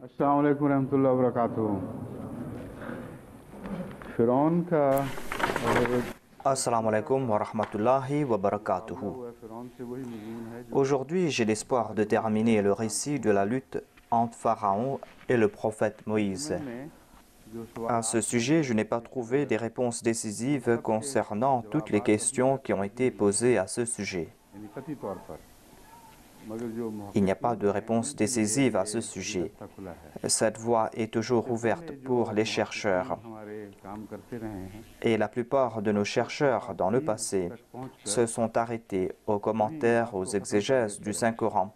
अस्सलाम वालेकुम रहमतुल्लाहि व बरकातुहू। फ़िरौन का Assalamu alaikum wa rahmatullahi wa barakatuhu. फ़िरौन से वही मज़मून है जो Aujourd'hui, j'ai l'espoir de terminer le récit de la lutte entre Pharaon et le prophète Moïse. में जो À सवाल ce sujet, je n'ai pas trouvé des réponses décisives concernant toutes les questions qui ont été posées à ce sujet. यानी कतई तौर पर मगर जो Il n'y a pas मुहक़्क़िक़ीन de हैं réponse उनके लिए décisive à ce ये sujet. रास्ता खुला है। Cette voie est toujours ouverte जो pour les मुहक़्क़िक़ीन chercheurs. हमारे काम करते रहे हैं Et la plupart de nos chercheurs dans le passé तक पहुँचकर se sont arrêtés aux commentaires, aux exégèses du Saint-Coran.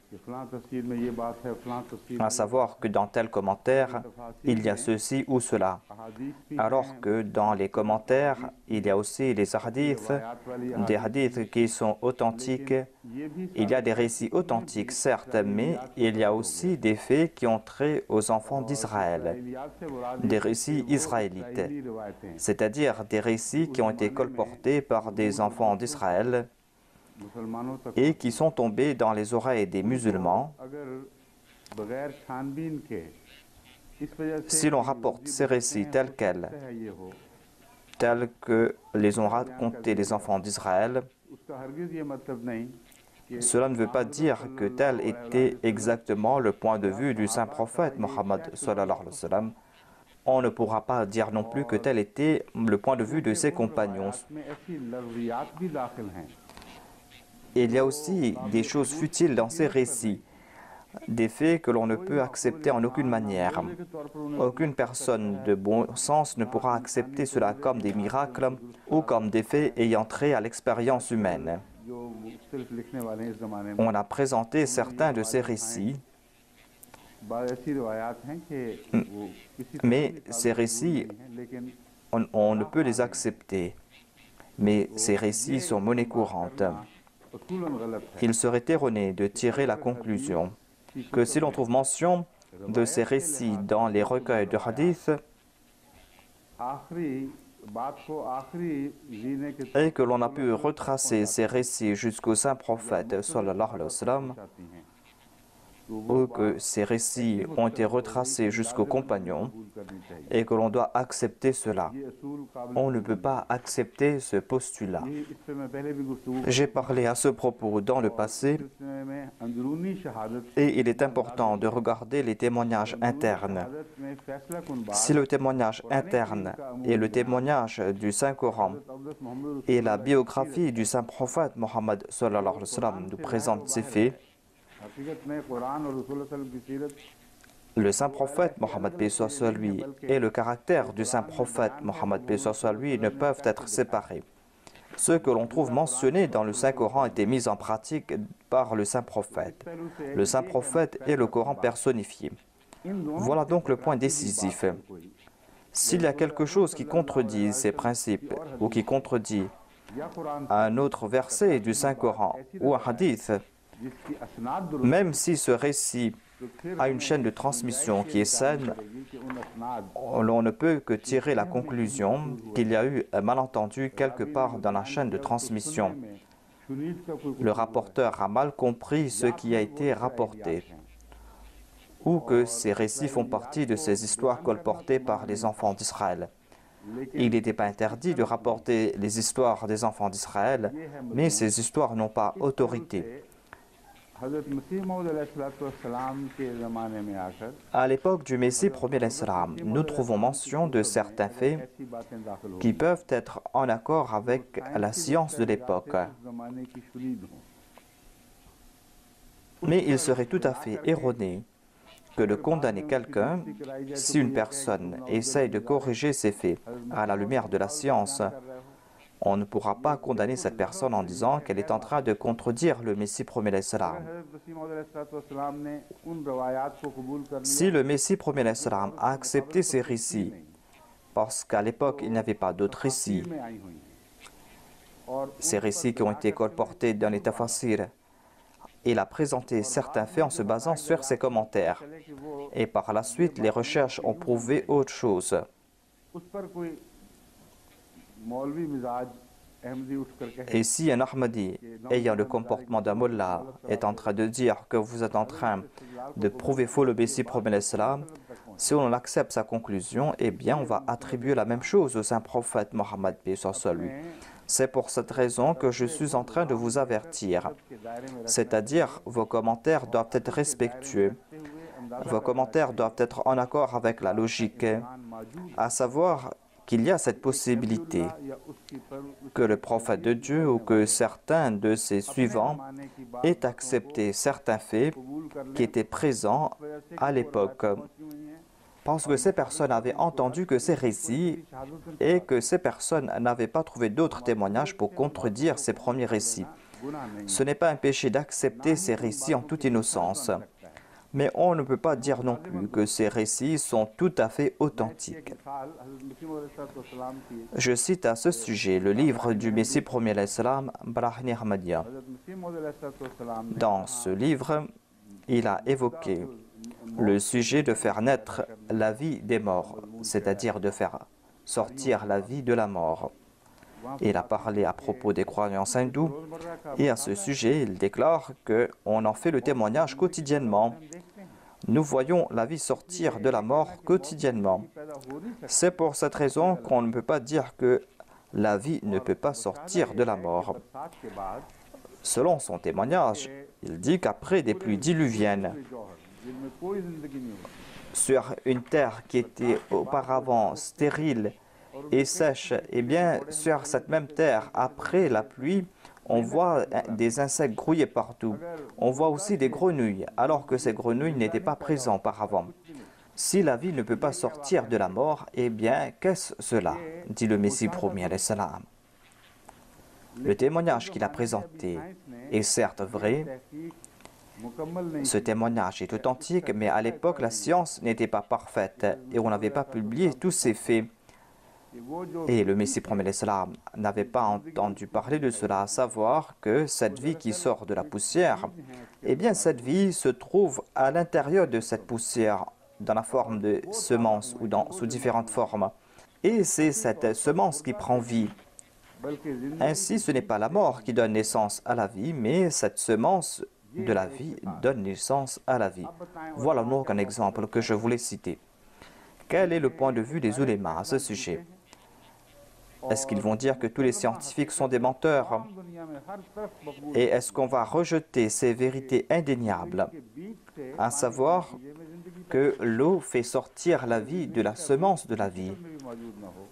कि फ़लाँ तफ़सीर में ये बात है, फ़लाँ तफ़सीर À में savoir que dans tel commentaire, il y a ceci ou cela, अहादीस भी alors हैं, que dans les commentaires, il y a aussi les hadiths, रिवायात वाली des अहादीस hadiths qui sont authentiques. ये भी Il y a des récits authentiques, certes, mais il y a aussi des faits qui ont trait aux enfants d'Israël, इस्राएलियात से मुराद des ये है récits कि वो israélites, इस्राएली रिवायतें c'est-à-dire des récits qui ont été colportés par des enfants d'Israël मुसलमानों तक et qui sont tombés dans les oreilles des musulmans. अगर बगैर छानबीन के इस वजह से Si l'on rapporte ces récits tels quels, tels que les ont racontés les enfants d'Israël, उसका हरगिज़ ये मतलब नहीं कि cela ne veut pas dire que tel était exactement le point de vue du saint prophète Mohammed sallallahu alayhi wa sallam. On ne pourra pas dire non plus que tel était le point de vue de ses compagnons. में ऐसी लफ्ज़ियात भी दाखिल हैं Il y a aussi des choses futiles dans ces récits, des faits que l'on ne peut accepter en aucune manière. Aucune personne de bon sens ne pourra accepter cela comme des miracles ou comme des faits ayant trait à l'expérience humaine. जो मुख्तलिफ लिखने वाले हैं इस ज़माने में On a présenté certains de ces récits, बाद ऐसी रिवायात हैं कि वो किसी तरह mais भी ces récits, नहीं हैं, लेकिन on ne peut les accepter. Mais ces récits sont monnaie courante. उसूलन गलत है Il serait erroné de tirer la conclusion que si l'on trouve mention de ces récits dans les recueils de hadith आखिरी बात को आखिरी जीने के et que l'on a pu retracer ces récits jusqu'au saint prophète sallallahu alayhi wa sallam, चाहती हैं ou que ces récits ont été retracés jusqu'aux compagnons कबूल करनी चाहिए et que l'on doit accepter cela. ये असूल काबिल On ne peut pas accepter ce postulat. ये इस पे मैं पहले भी गुफ्तगू J'ai parlé à ce propos dans le passé सिलसिले में अंदरूनी शहादत et il est important de regarder les témoignages internes. शहादत में फैसला कुन बात Si le témoignage interne est le témoignage du Saint-Coran Abdul Mohammad et la biographie du saint prophète Mohammed sallallahu alayhi wa sallam nous présente ces faits, हकीकत में कुरान और रसूल सल्लल्लाहु अलैहि वसल्लम की सीरत le saint prophète Mohammed paix soit lui et le caractère du saint prophète Mohammed paix soit lui ne peuvent être séparés. Ce que l'on trouve mentionné dans le Saint-Coran a été mis en pratique par le saint prophète. Le saint prophète est le Coran personnifié. Voilà donc le point décisif. S'il y a quelque chose qui contredit ces principes ou qui contredit या Quran un autre verset du Saint-Coran ou un hadith, जिसकी असनाद दुरुस्त même si ce récit a une chaîne de transmission qui est saine, करेगी कि उन असनाद on ne peut que tirer la conclusion qu'il y a eu un malentendu quelque part dans la chaîne de transmission. में सुनीत का कोई Le rapporteur a mal compris ce qui a été rapporté, ou que ces récits font partie de ces histoires colportées par les enfants d'Israël. Il n'était pas interdit de rapporter les histoires des enfants d'Israël, mais ces histoires n'ont pas autorité. हज़रत मसीह मौऊद अलैहिस्सलाम के ज़माने में आकर À l'époque du Messie premier l'Islam, nous trouvons mention de certains faits ऐसी बातें दाखिल हो qui peuvent être en accord avec la science de l'époque. उस ज़माने की शुरीद हों Mais il serait tout à fait erroné que de condamner quelqu'un si une personne essaye de corriger ses faits à la lumière de la science. On ne pourra pas condamner cette personne en disant qu'elle est en train de contredire le Messie premier l'Islam. हज़रत मसीह मौऊद अलैहिस्सलाम ने उन रवायात को कबूल कर लिया Si le Messie premier l'Islam a accepté ces récits, parce qu'à l'époque il n'y avait pas d'autres récits, में आई हुई हैं और ces récits qui ont été colportés dans les tafasirs, Il a présenté certains faits en se basant sur ses commentaires. Et par la suite, les recherches ont prouvé autre chose. Et si un Ahmadi ayant le comportement d'un mullah est en train de dire que vous êtes en train de prouver faux le Messie promet l'islam, si on accepte sa conclusion, eh bien on va attribuer la même chose au saint prophète Mohammed paix sur lui. C'est pour cette raison que je suis en train de vous avertir. C'est-à-dire, vos commentaires doivent être respectueux. Vos commentaires doivent être en accord avec la logique, à savoir qu'il y a cette possibilité que le prophète de Dieu ou que certains de ses suivants aient accepté certains faits qui étaient présents à l'époque. Parce que ces personnes avaient entendu que ces récits et que ces personnes n'avaient pas trouvé d'autres témoignages pour contredire ces premiers récits. Ce n'est pas un péché d'accepter ces récits en toute innocence. Mais on ne peut pas dire non plus que ces récits sont tout à fait authentiques. Je cite à ce sujet le livre du Messie premier l'Islam, Brahni Ahmadiyya. Dans ce livre, il a évoqué le sujet de faire naître la vie des morts, c'est-à-dire de faire sortir la vie de la mort. Il a parlé à propos des croyances hindoues et à ce sujet, il déclare qu'on en fait le témoignage quotidiennement. Nous voyons la vie sortir de la mort quotidiennement. C'est pour cette raison qu'on ne peut pas dire que la vie ne peut pas sortir de la mort. Selon son témoignage, il dit qu'après des pluies diluviennes, sur une terre qui était auparavant stérile et sèche, et bien sur cette même terre, après la pluie, on voit des insectes grouiller partout. On voit aussi des grenouilles, alors que ces grenouilles n'étaient pas présentes auparavant. Si la vie ne peut pas sortir de la mort, eh bien, qu'est-ce cela? Dit le Messie premier alayhi salam. Le témoignage qu'il a présenté est certes vrai. Ce témoignage est authentique, mais à l'époque, la science n'était pas parfaite et on n'avait pas publié tous ces faits. Et le Messie premier l'Islam n'avait pas entendu parler de cela, à savoir que cette vie qui sort de la poussière, eh bien cette vie se trouve à l'intérieur de cette poussière, dans la forme de semence ou sous différentes formes. Et c'est cette semence qui prend vie. Ainsi, ce n'est pas la mort qui donne naissance à la vie, mais cette semence de la vie donne naissance à la vie. Voilà donc un exemple que je voulais citer. Quel est le point de vue des ulémas à ce sujet? Est-ce qu'ils vont dire que tous les scientifiques sont des menteurs? Et est-ce qu'on va rejeter ces vérités indéniables, à savoir que l'eau fait sortir la vie de la semence de la vie?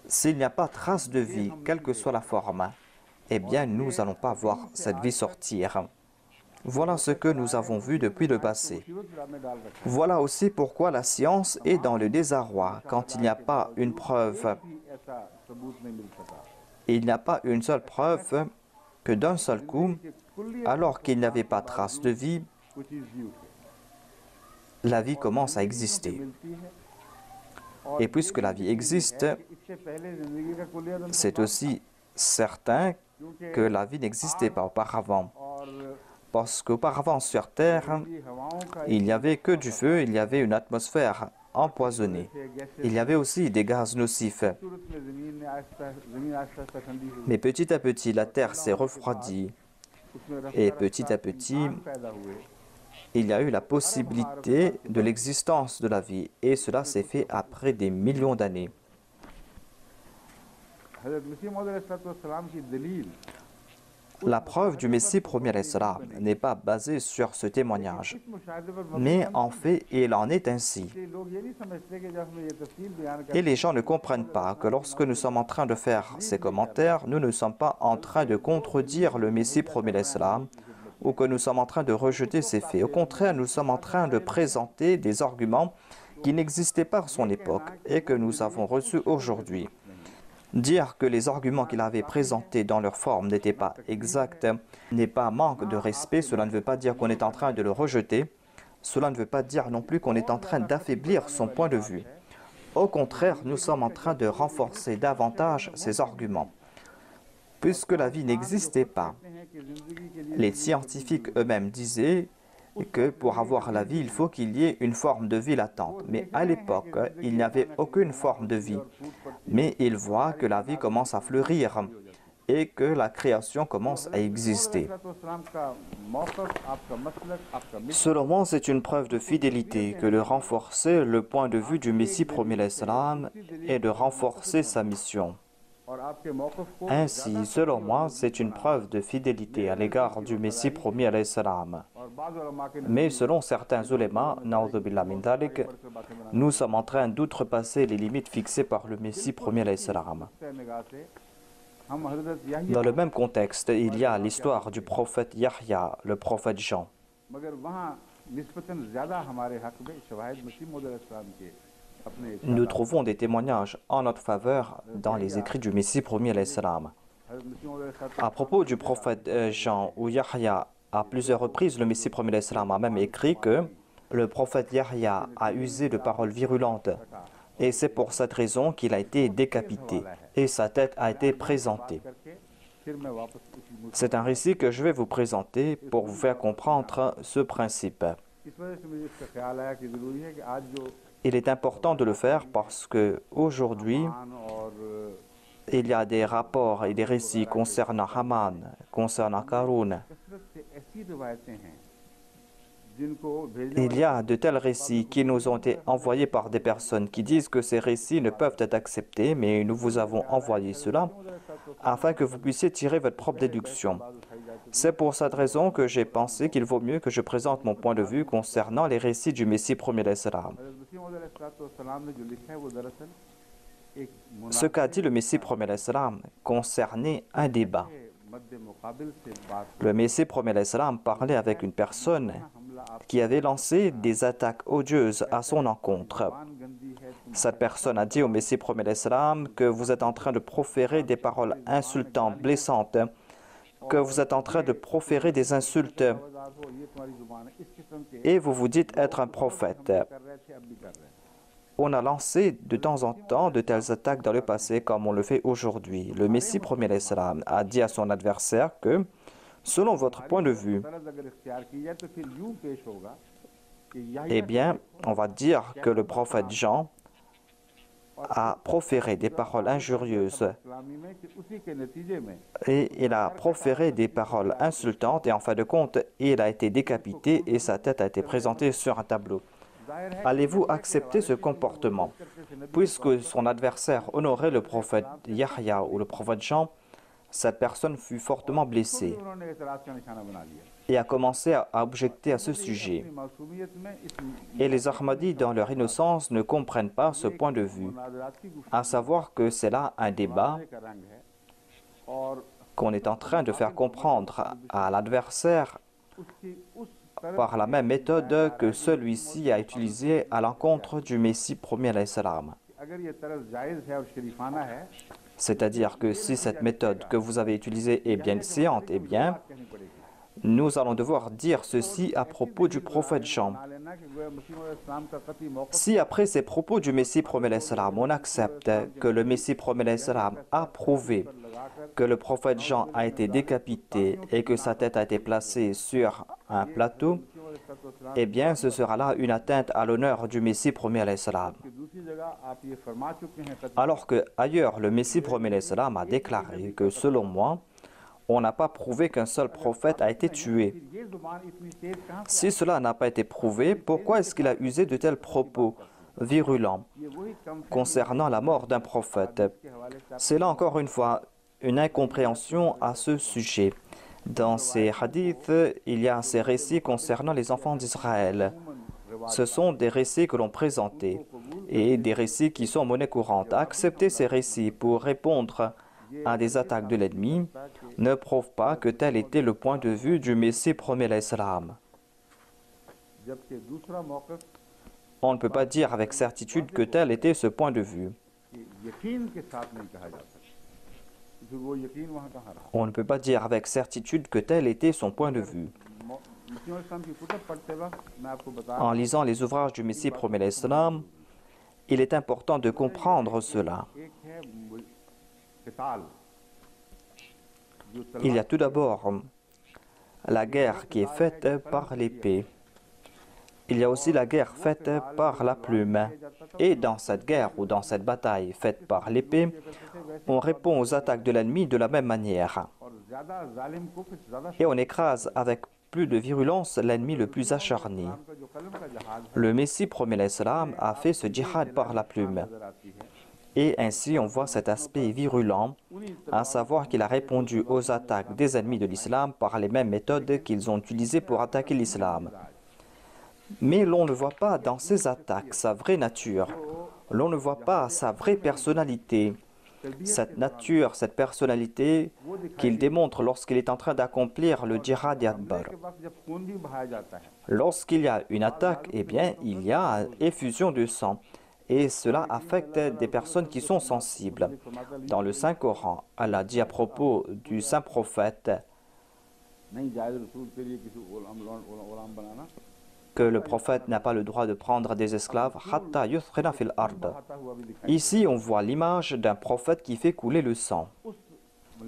S'il n'y a pas trace de vie, quelle que soit la forme, eh bien nous n'allons pas voir cette vie sortir. Voilà ce que nous avons vu depuis le passé. Voilà aussi pourquoi la science est dans le désarroi quand il n'y a pas une preuve. Il n'y a pas une seule preuve que d'un seul coup, alors qu'il n'y avait pas trace de vie, la vie commence à exister. Et puisque la vie existe, c'est aussi certain que la vie n'existait pas auparavant. Parce qu'auparavant sur Terre, il n'y avait que du feu, il y avait une atmosphère empoisonnée. Il y avait aussi des gaz nocifs. Mais petit à petit, la Terre s'est refroidie. Et petit à petit, il y a eu la possibilité de l'existence de la vie. Et cela s'est fait après des millions d'années. La preuve du Messie premier l'Islam n'est pas basée sur ce témoignage, mais en fait, il en est ainsi. Et les gens ne comprennent pas que lorsque nous sommes en train de faire ces commentaires, nous ne sommes pas en train de contredire le Messie premier l'Islam ou que nous sommes en train de rejeter ses faits. Au contraire, nous sommes en train de présenter des arguments qui n'existaient pas à son époque et que nous avons reçus aujourd'hui. Dire que les arguments qu'il avait présentés dans leur forme n'étaient pas exacts n'est pas manque de respect. Cela ne veut pas dire qu'on est en train de le rejeter. Cela ne veut pas dire non plus qu'on est en train d'affaiblir son point de vue. Au contraire, nous sommes en train de renforcer davantage ces arguments. puisque la vie n'existait pas. Les scientifiques eux-mêmes disaient que pour avoir la vie, il faut qu'il y ait une forme de vie latente. Mais à l'époque, il n'y avait aucune forme de vie. Mais ils voient que la vie commence à fleurir et que la création commence à exister. Selon moi, c'est une preuve de fidélité que de renforcer le point de vue du Messie premier l'Islam et de renforcer sa mission. Ainsi, selon moi, c'est une preuve de fidélité à l'égard du Messie premier l'Islam. Mais selon certains ulémas, nous sommes en train d'outrepasser les limites fixées par le Messie premier l'Islam. Dans le même contexte, il y a l'histoire du prophète Yahya, le prophète Jean. Nous trouvons des témoignages en notre faveur dans les écrits du Messie premier l'Islam. À propos du prophète Jean ou Yahya, à plusieurs reprises, le Messie premier l'Islam a même écrit que le prophète Yahya a usé de paroles virulentes. Et c'est pour cette raison qu'il a été décapité et sa tête a été présentée. C'est un récit que je vais vous présenter pour vous faire comprendre ce principe. Il est important de le faire parce qu'aujourd'hui, il y a des rapports et des récits concernant Haman, concernant Karun. Il y a de tels récits qui nous ont été envoyés par des personnes qui disent que ces récits ne peuvent être acceptés, mais nous vous avons envoyé cela afin que vous puissiez tirer votre propre déduction. C'est pour cette raison que j'ai pensé qu'il vaut mieux que je présente mon point de vue concernant les récits du Messie premier l'Islam. Ce qu'a dit le Messie premier l'Islam concernait un débat. Le Messie premier l'Islam parlait avec une personne qui avait lancé des attaques odieuses à son encontre. Cette personne a dit au Messie premier l'Islam que vous êtes en train de proférer des paroles insultantes, blessantes, que vous êtes en train de proférer des insultes et vous vous dites être un prophète. On a lancé de temps en temps de telles attaques dans le passé comme on le fait aujourd'hui. Le Messie premier l'Islam a dit à son adversaire que, selon votre point de vue, eh bien, on va dire que le prophète Jean a proféré des paroles injurieuses et il a proféré des paroles insultantes et en fin de compte, il a été décapité et sa tête a été présentée sur un tableau. Allez-vous accepter ce comportement? Puisque son adversaire honorait le prophète Yahya ou le prophète Jean, cette personne fut fortement blessée et a commencé à objecter à ce sujet. Et les Ahmadis, dans leur innocence, ne comprennent pas ce point de vue, à savoir que c'est là un débat qu'on est en train de faire comprendre à l'adversaire par la même méthode que celui-ci a utilisée à l'encontre du Messie premier l'Islam. C'est-à-dire que si cette méthode que vous avez utilisée est bien séante, eh bien, nous allons devoir dire ceci à propos du prophète Jean. Si après ces propos du Messie premier l'Islam, on accepte que le Messie premier l'Islam a prouvé que le prophète Jean a été décapité et que sa tête a été placée sur un plateau, eh bien, ce sera là une atteinte à l'honneur du Messie premier l'Islam. Alors que ailleurs, le Messie premier l'Islam a déclaré que, selon moi, on n'a pas prouvé qu'un seul prophète a été tué. Si cela n'a pas été prouvé, pourquoi est-ce qu'il a usé de tels propos virulents concernant la mort d'un prophète? C'est là encore une fois une incompréhension à ce sujet. Dans ces hadiths, il y a ces récits concernant les enfants d'Israël. Ce sont des récits que l'on présentait et des récits qui sont monnaie courante. Accepter ces récits pour répondre à des attaques de l'ennemi ne prouve pas que tel était le point de vue du Messie premier l'Islam. On ne peut pas dire avec certitude que tel était ce point de vue. On ne peut pas dire avec certitude que tel était son point de vue. En lisant les ouvrages du Messie premier l'Islam, il est important de comprendre cela. Il y a tout d'abord la guerre qui est faite par l'épée. Il y a aussi la guerre faite par la plume. Et dans cette guerre ou dans cette bataille faite par l'épée, on répond aux attaques de l'ennemi de la même manière. Et on écrase avec plus de virulence l'ennemi le plus acharné. Le Messie, promet l'Islam, a fait ce djihad par la plume. Et ainsi on voit cet aspect virulent, à savoir qu'il a répondu aux attaques des ennemis de l'islam par les mêmes méthodes qu'ils ont utilisées pour attaquer l'islam. Mais l'on ne voit pas dans ces attaques sa vraie nature. L'on ne voit pas sa vraie personnalité. Cette nature, cette personnalité qu'il démontre lorsqu'il est en train d'accomplir le djihad akbar. Lorsqu'il y a une attaque, eh bien, il y a effusion de sang. Et cela affecte des personnes qui sont sensibles. Dans le Saint-Coran, Allah dit à propos du saint prophète que le prophète n'a pas le droit de prendre des esclaves. Ici, on voit l'image d'un prophète qui fait couler le sang.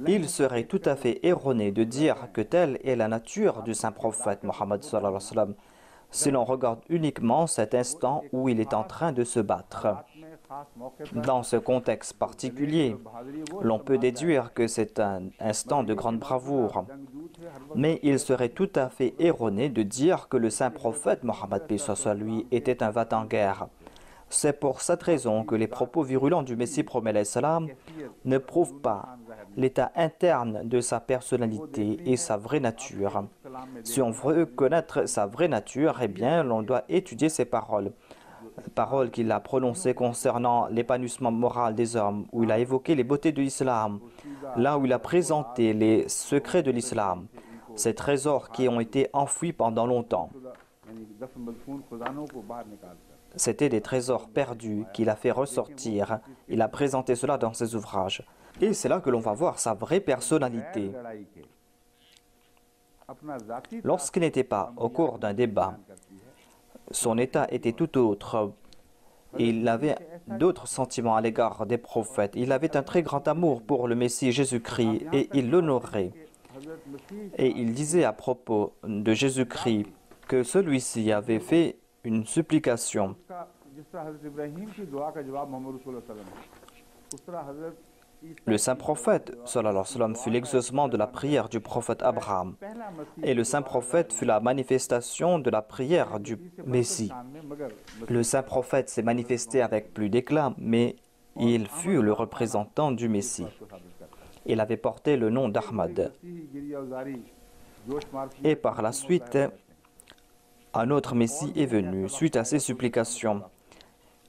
Il serait tout à fait erroné de dire que telle est la nature du saint prophète Mohammed sallallahu alayhi wa sallam, si l'on regarde uniquement cet instant où il est en train de se battre. Dans ce contexte particulier, l'on peut déduire que c'est un instant de grande bravoure. Mais il serait tout à fait erroné de dire que le saint prophète Mohammed lui était un va-t-en-guerre. C'est pour cette raison que les propos virulents du Messie promet l'Islam ne prouvent pas l'état interne de sa personnalité et sa vraie nature. Si on veut connaître sa vraie nature, eh bien, l'on doit étudier ses paroles. Paroles qu'il a prononcées concernant l'épanouissement moral des hommes, où il a évoqué les beautés de l'islam, là où il a présenté les secrets de l'islam, ces trésors qui ont été enfouis pendant longtemps. C'était des trésors perdus qu'il a fait ressortir. Il a présenté cela dans ses ouvrages. Et c'est là que l'on va voir sa vraie personnalité. Lorsqu'il n'était pas au cours d'un débat, son état était tout autre. Il avait d'autres sentiments à l'égard des prophètes. Il avait un très grand amour pour le Messie Jésus-Christ et il l'honorait. Et il disait à propos de Jésus-Christ que celui-ci avait fait une supplication. Le saint prophète sallallahu alayhi wa sallam fut l'exaucement de la prière du prophète Abraham. Et le saint prophète fut la manifestation de la prière du Messie. Le saint prophète s'est manifesté avec plus d'éclat, mais il fut le représentant du Messie. Il avait porté le nom d'Ahmad. Et par la suite, un autre Messie est venu suite à ses supplications.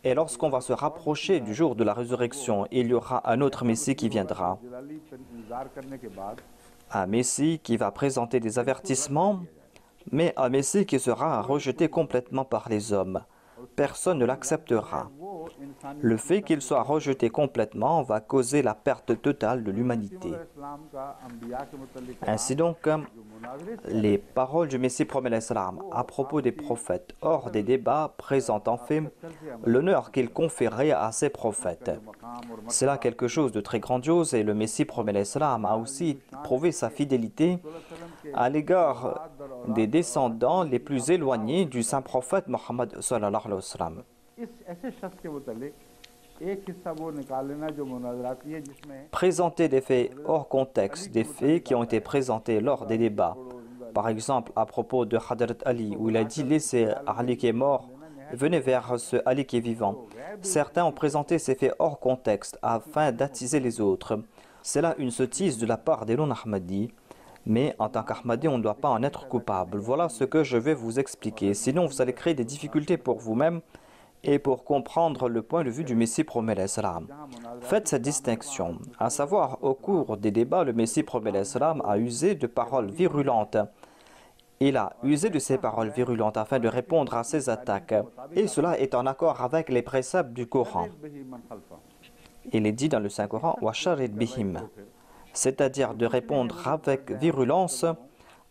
Et lorsqu'on va se rapprocher du jour de la résurrection, il y aura un autre Messie qui viendra. Un Messie qui va présenter des avertissements, mais un Messie qui sera rejeté complètement par les hommes. Personne ne l'acceptera. Le fait qu'il soit rejeté complètement va causer la perte totale de l'humanité. Ainsi donc, les paroles du Messie promet l'Islam à propos des prophètes hors des débats présentent en fait l'honneur qu'il conférait à ces prophètes. C'est là quelque chose de très grandiose et le Messie promet l'Islam a aussi prouvé sa fidélité à l'égard des descendants les plus éloignés du saint prophète Mohammed sallallahu alayhi wa sallam. Présenter des faits hors contexte, des faits qui ont été présentés lors des débats. Par exemple, à propos de Hadrat Ali, où il a dit « Laissez Ali qui est mort, venez vers ce Ali qui est vivant ». Certains ont présenté ces faits hors contexte afin d'attiser les autres. C'est là une sottise de la part des non-Ahmadis. Mais en tant qu'Ahmadi, on ne doit pas en être coupable. Voilà ce que je vais vous expliquer. Sinon, vous allez créer des difficultés pour vous-même et pour comprendre le point de vue du Messie promet l'Islam. Faites cette distinction. À savoir, au cours des débats, le Messie promet l'Islam a usé de paroles virulentes. Il a usé de ces paroles virulentes afin de répondre à ces attaques. Et cela est en accord avec les préceptes du Coran. Il est dit dans le Saint-Coran « Washarid bihim », c'est-à-dire de répondre avec virulence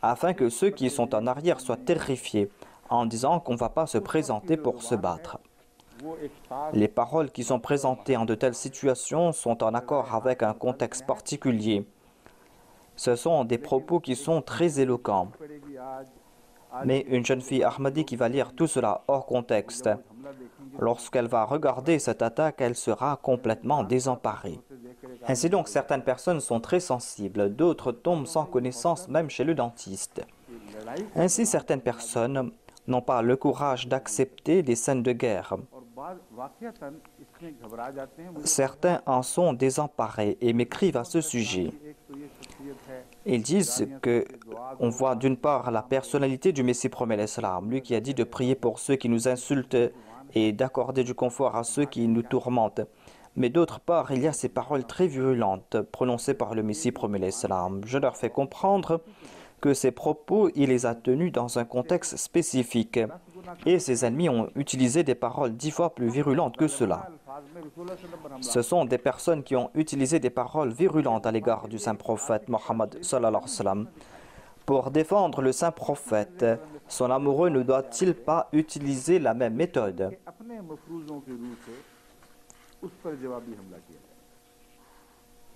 afin que ceux qui sont en arrière soient terrifiés en disant qu'on ne va pas se présenter pour se battre. Les paroles qui sont présentées en de telles situations sont en accord avec un contexte particulier. Ce sont des propos qui sont très éloquents. Mais une jeune fille Ahmadi qui va lire tout cela hors contexte, lorsqu'elle va regarder cette attaque, elle sera complètement désemparée. Ainsi donc, certaines personnes sont très sensibles, d'autres tombent sans connaissance même chez le dentiste. Ainsi, certaines personnes n'ont pas le courage d'accepter des scènes de guerre. Certains en sont désemparés et m'écrivent à ce sujet. Ils disent qu'on voit d'une part la personnalité du Messie premier l'Islam, lui qui a dit de prier pour ceux qui nous insultent et d'accorder du confort à ceux qui nous tourmentent. Mais d'autre part, il y a ces paroles très virulentes prononcées par le Messie premier l'Islam. Je leur fais comprendre que ces propos, il les a tenus dans un contexte spécifique. Et ses ennemis ont utilisé des paroles 10 fois plus virulentes que cela. Ce sont des personnes qui ont utilisé des paroles virulentes à l'égard du saint prophète Mohammed sallallahu alayhi wa sallam. Pour défendre le saint prophète, son amoureux ne doit-il pas utiliser la même méthode?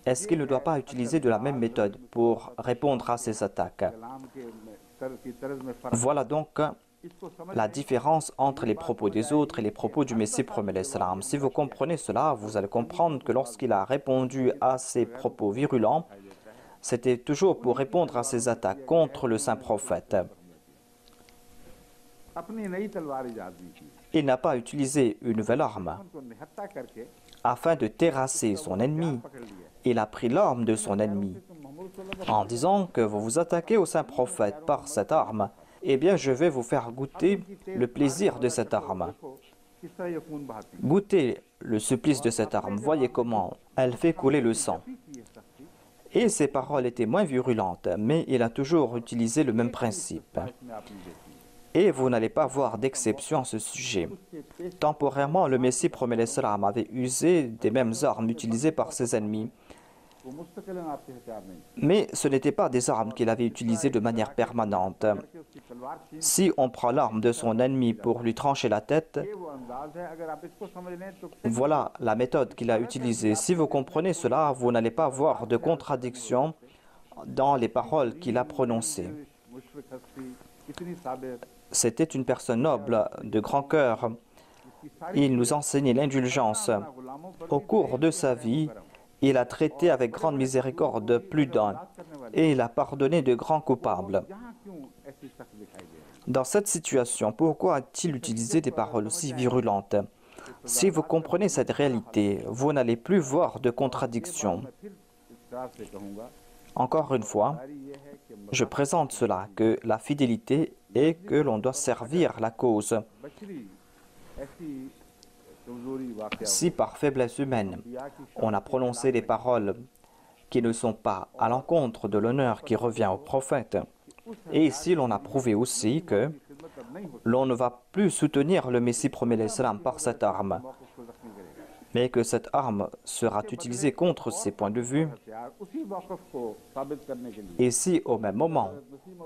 Est-ce qu'il ne doit pas utiliser de la même méthode pour répondre à ces attaques? Voilà donc la différence entre les propos des autres et les propos du Messie premier l'Islam. Si vous comprenez cela, vous allez comprendre que lorsqu'il a répondu à ces propos virulents, c'était toujours pour répondre à ces attaques contre le saint prophète. Il n'a pas utilisé une nouvelle arme. Afin de terrasser son ennemi, il a pris l'arme de son ennemi en disant que vous vous attaquez au saint prophète par cette arme. Eh bien, je vais vous faire goûter le plaisir de cette arme. Goûtez le supplice de cette arme. Voyez comment elle fait couler le sang. Et ses paroles étaient moins virulentes, mais il a toujours utilisé le même principe. Et vous n'allez pas voir d'exception à ce sujet. Temporairement, le Messie premier l'Islam avait usé des mêmes armes utilisées par ses ennemis. Mais ce n'étaient pas des armes qu'il avait utilisées de manière permanente. Si on prend l'arme de son ennemi pour lui trancher la tête, voilà la méthode qu'il a utilisée. Si vous comprenez cela, vous n'allez pas voir de contradiction dans les paroles qu'il a prononcées. C'était une personne noble, de grand cœur. Il nous enseignait l'indulgence. Au cours de sa vie, il a traité avec grande miséricorde plus d'un et il a pardonné de grands coupables. Dans cette situation, pourquoi a-t-il utilisé des paroles aussi virulentes? Si vous comprenez cette réalité, vous n'allez plus voir de contradiction. Encore une fois, je présente cela, que la fidélité est que l'on doit servir la cause. Si par faiblesse humaine, on a prononcé des paroles qui ne sont pas à l'encontre de l'honneur qui revient au prophète, et si l'on a prouvé aussi que l'on ne va plus soutenir le Messie premier l'Islam par cette arme, mais que cette arme sera utilisée contre ces points de vue, et si au même moment,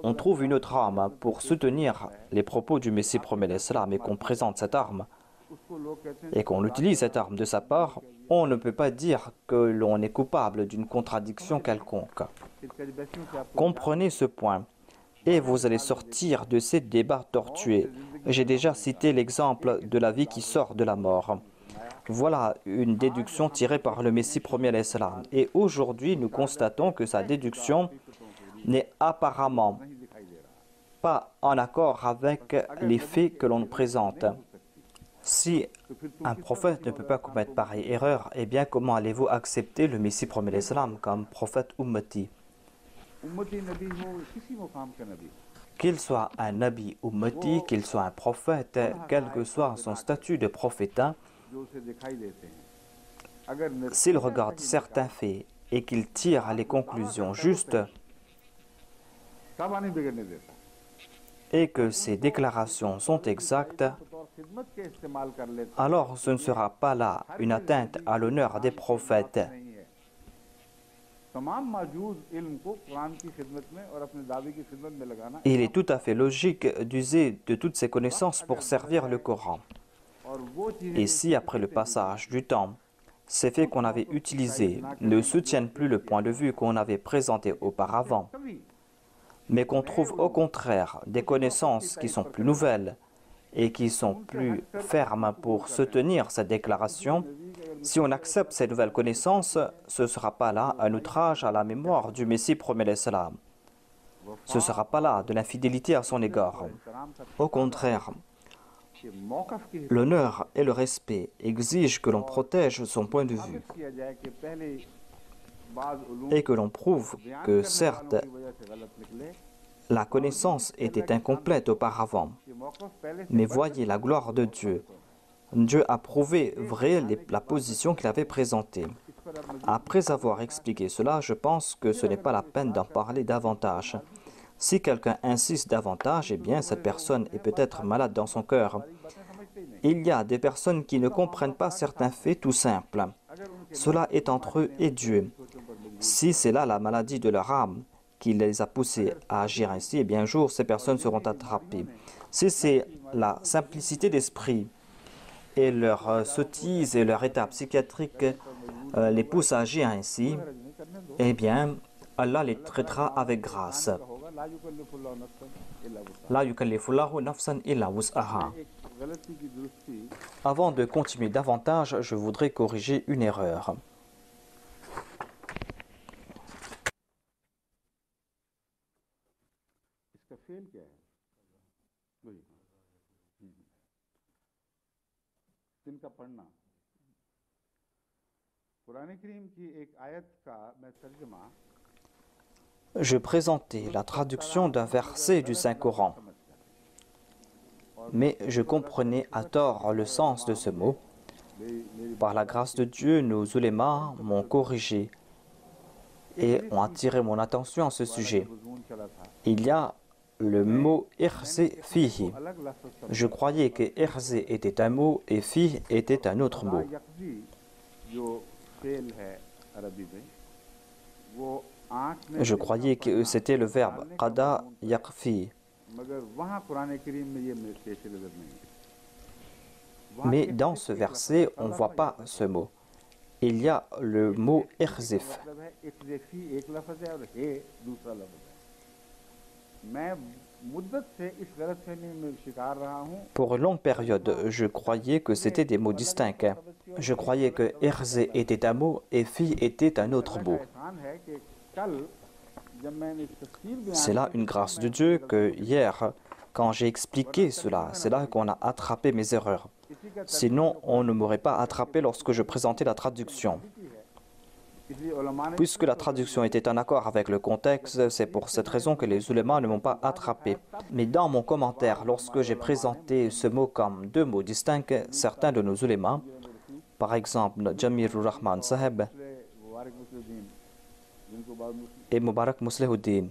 on trouve une autre arme pour soutenir les propos du Messie premier l'Islam et qu'on présente cette arme, et qu'on utilise cette arme de sa part, on ne peut pas dire que l'on est coupable d'une contradiction quelconque. Comprenez ce point, et vous allez sortir de ces débats tortueux. J'ai déjà cité l'exemple de la vie qui sort de la mort. Voilà une déduction tirée par le Messie premier l'Islam. Et aujourd'hui, nous constatons que sa déduction n'est apparemment pas en accord avec les faits que l'on présente. Si un prophète ne peut pas commettre pareille erreur, eh bien comment allez-vous accepter le Messie premier l'Islam comme prophète ummati? Qu'il soit un nabi ummati, qu'il soit un prophète, quel que soit son statut de prophète, s'il regarde certains faits et qu'il tire les conclusions justes et que ces déclarations sont exactes, alors ce ne sera pas là une atteinte à l'honneur des prophètes. Il est tout à fait logique d'user de toutes ces connaissances pour servir le Coran. Et si, après le passage du temps, ces faits qu'on avait utilisés ne soutiennent plus le point de vue qu'on avait présenté auparavant, mais qu'on trouve au contraire des connaissances qui sont plus nouvelles et qui sont plus fermes pour soutenir cette déclaration, si on accepte ces nouvelles connaissances, ce ne sera pas là un outrage à la mémoire du Messie premier l'Islam. Ce ne sera pas là de l'infidélité à son égard. Au contraire, l'honneur et le respect exigent que l'on protège son point de vue et que l'on prouve que certes, la connaissance était incomplète auparavant. Mais voyez la gloire de Dieu. Dieu a prouvé vrai la position qu'il avait présentée. Après avoir expliqué cela, je pense que ce n'est pas la peine d'en parler davantage. Si quelqu'un insiste davantage, eh bien cette personne est peut-être malade dans son cœur. Il y a des personnes qui ne comprennent pas certains faits tout simples. Cela est entre eux et Dieu. Si c'est là la maladie de leur âme qui les a poussés à agir ainsi, eh bien un jour ces personnes seront attrapées. Si c'est la simplicité d'esprit et leur sottise et leur état psychiatrique les poussent à agir ainsi, eh bien Allah les traitera avec grâce. La yukallifullahu nafsan illa wus'aha. Avant de continuer davantage, je voudrais corriger une erreur. Je présentais la traduction d'un verset du Saint-Coran, mais je comprenais à tort le sens de ce mot. Par la grâce de Dieu, nos ulémas m'ont corrigé et ont attiré mon attention à ce sujet. Il y a le mot « irzi fihi ». Je croyais que « irzi » était un mot et « fi » était un autre mot. Je croyais que c'était le verbe « qada yaqfi ». Mais dans ce verset, on ne voit pas ce mot. Il y a le mot « irzif ». Pour une longue période, je croyais que c'était des mots distincts. Je croyais que « irzi » était un mot et « fi » était un autre mot. C'est là une grâce de Dieu que hier, quand j'ai expliqué cela, c'est là qu'on a attrapé mes erreurs. Sinon, on ne m'aurait pas attrapé lorsque je présentais la traduction. Puisque la traduction était en accord avec le contexte, c'est pour cette raison que les ulémas ne m'ont pas attrapé. Mais dans mon commentaire, lorsque j'ai présenté ce mot comme deux mots distincts, certains de nos ulémas, par exemple Jamilur Rahman Saheb et Mubarak Muslihuddin,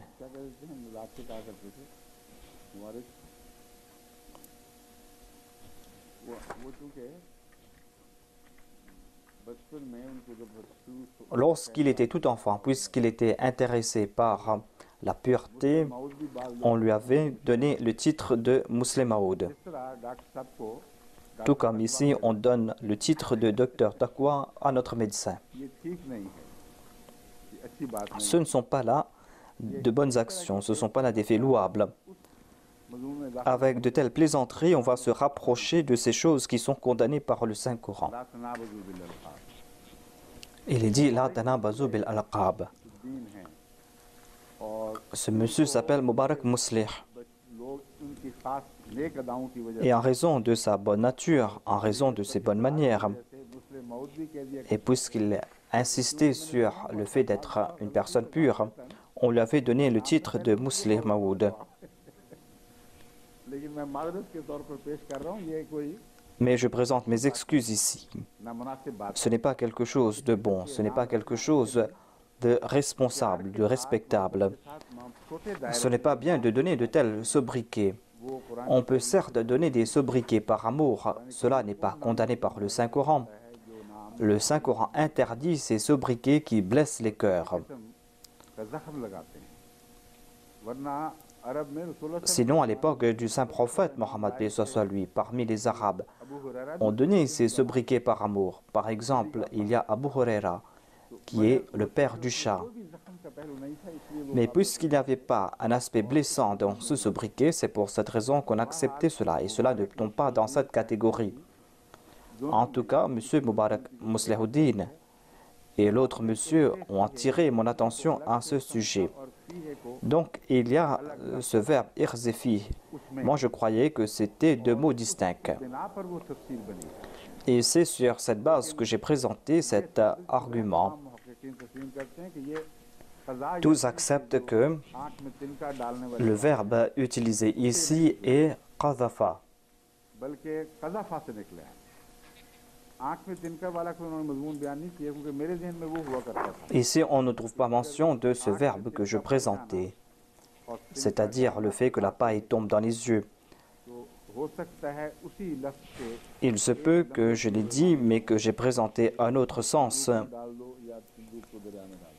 lorsqu'il était tout enfant, puisqu'il était intéressé par la pureté, on lui avait donné le titre de Muslim Maoud. Tout comme ici, on donne le titre de docteur Taqwa à notre médecin. Ce ne sont pas là de bonnes actions, ce ne sont pas là des faits louables. Avec de telles plaisanteries, on va se rapprocher de ces choses qui sont condamnées par le Saint-Coran. Il est dit « La tanabazu bil alqab ». Ce monsieur s'appelle Mubarak Muslih. Et en raison de sa bonne nature, en raison de ses bonnes manières, et puisqu'il insistait sur le fait d'être une personne pure, on lui avait donné le titre de Muslih Maoud. Mais je présente mes excuses ici. Ce n'est pas quelque chose de bon, ce n'est pas quelque chose de responsable, de respectable. Ce n'est pas bien de donner de tels sobriquets. On peut certes donner des sobriquets par amour, cela n'est pas condamné par le Saint-Coran. Le Saint-Coran interdit ces sobriquets qui blessent les cœurs. Sinon, à l'époque du saint prophète Mohammed paix soit lui, parmi les Arabes, on donnait ces sobriquets par amour. Par exemple, il y a Abu Huraira, qui est le père du chat. Mais puisqu'il n'y avait pas un aspect blessant dans ce sobriquet, c'est pour cette raison qu'on acceptait cela, et cela ne tombe pas dans cette catégorie. En tout cas, M. Mubarak Muslihuddin et l'autre monsieur ont attiré mon attention à ce sujet. Donc, il y a ce verbe « irzifi ». Moi, je croyais que c'était deux mots distincts. Et c'est sur cette base que j'ai présenté cet argument. Tous acceptent que le verbe utilisé ici est « qadhafa ». Ici, on ne trouve pas mention de ce verbe que je présentais, c'est-à-dire le fait que la paille tombe dans les yeux. Il se peut que je l'ai dit, mais que j'ai présenté un autre sens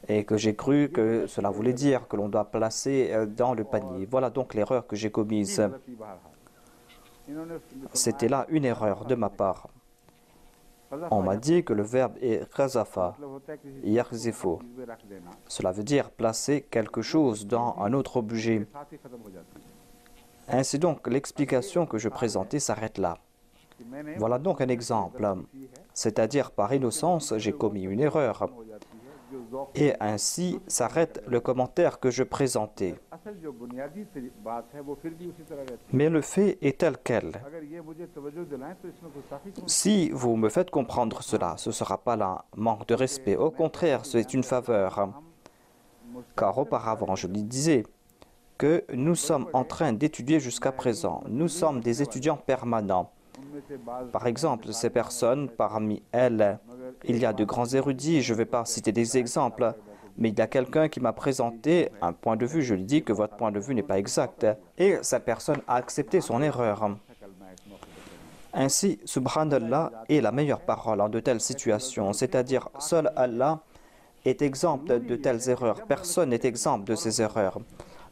et que j'ai cru que cela voulait dire que l'on doit placer dans le panier. Voilà donc l'erreur que j'ai commise. C'était là une erreur de ma part. On m'a dit que le verbe est qazafa, yakhzifu. Cela veut dire placer quelque chose dans un autre objet. Ainsi donc, l'explication que je présentais s'arrête là. Voilà donc un exemple. C'est-à-dire, par innocence, j'ai commis une erreur. Et ainsi s'arrête le commentaire que je présentais. Mais le fait est tel quel. Si vous me faites comprendre cela, ce ne sera pas un manque de respect. Au contraire, c'est une faveur. Car auparavant, je lui disais que nous sommes en train d'étudier jusqu'à présent. Nous sommes des étudiants permanents. Par exemple, ces personnes, parmi elles, il y a de grands érudits, je ne vais pas citer des exemples, mais il y a quelqu'un qui m'a présenté un point de vue, je lui dis que votre point de vue n'est pas exact, et cette personne a accepté son erreur. Ainsi, Subhanallah est la meilleure parole en de telles situations, c'est-à-dire seul Allah est exempt de telles erreurs, personne n'est exempt de ces erreurs.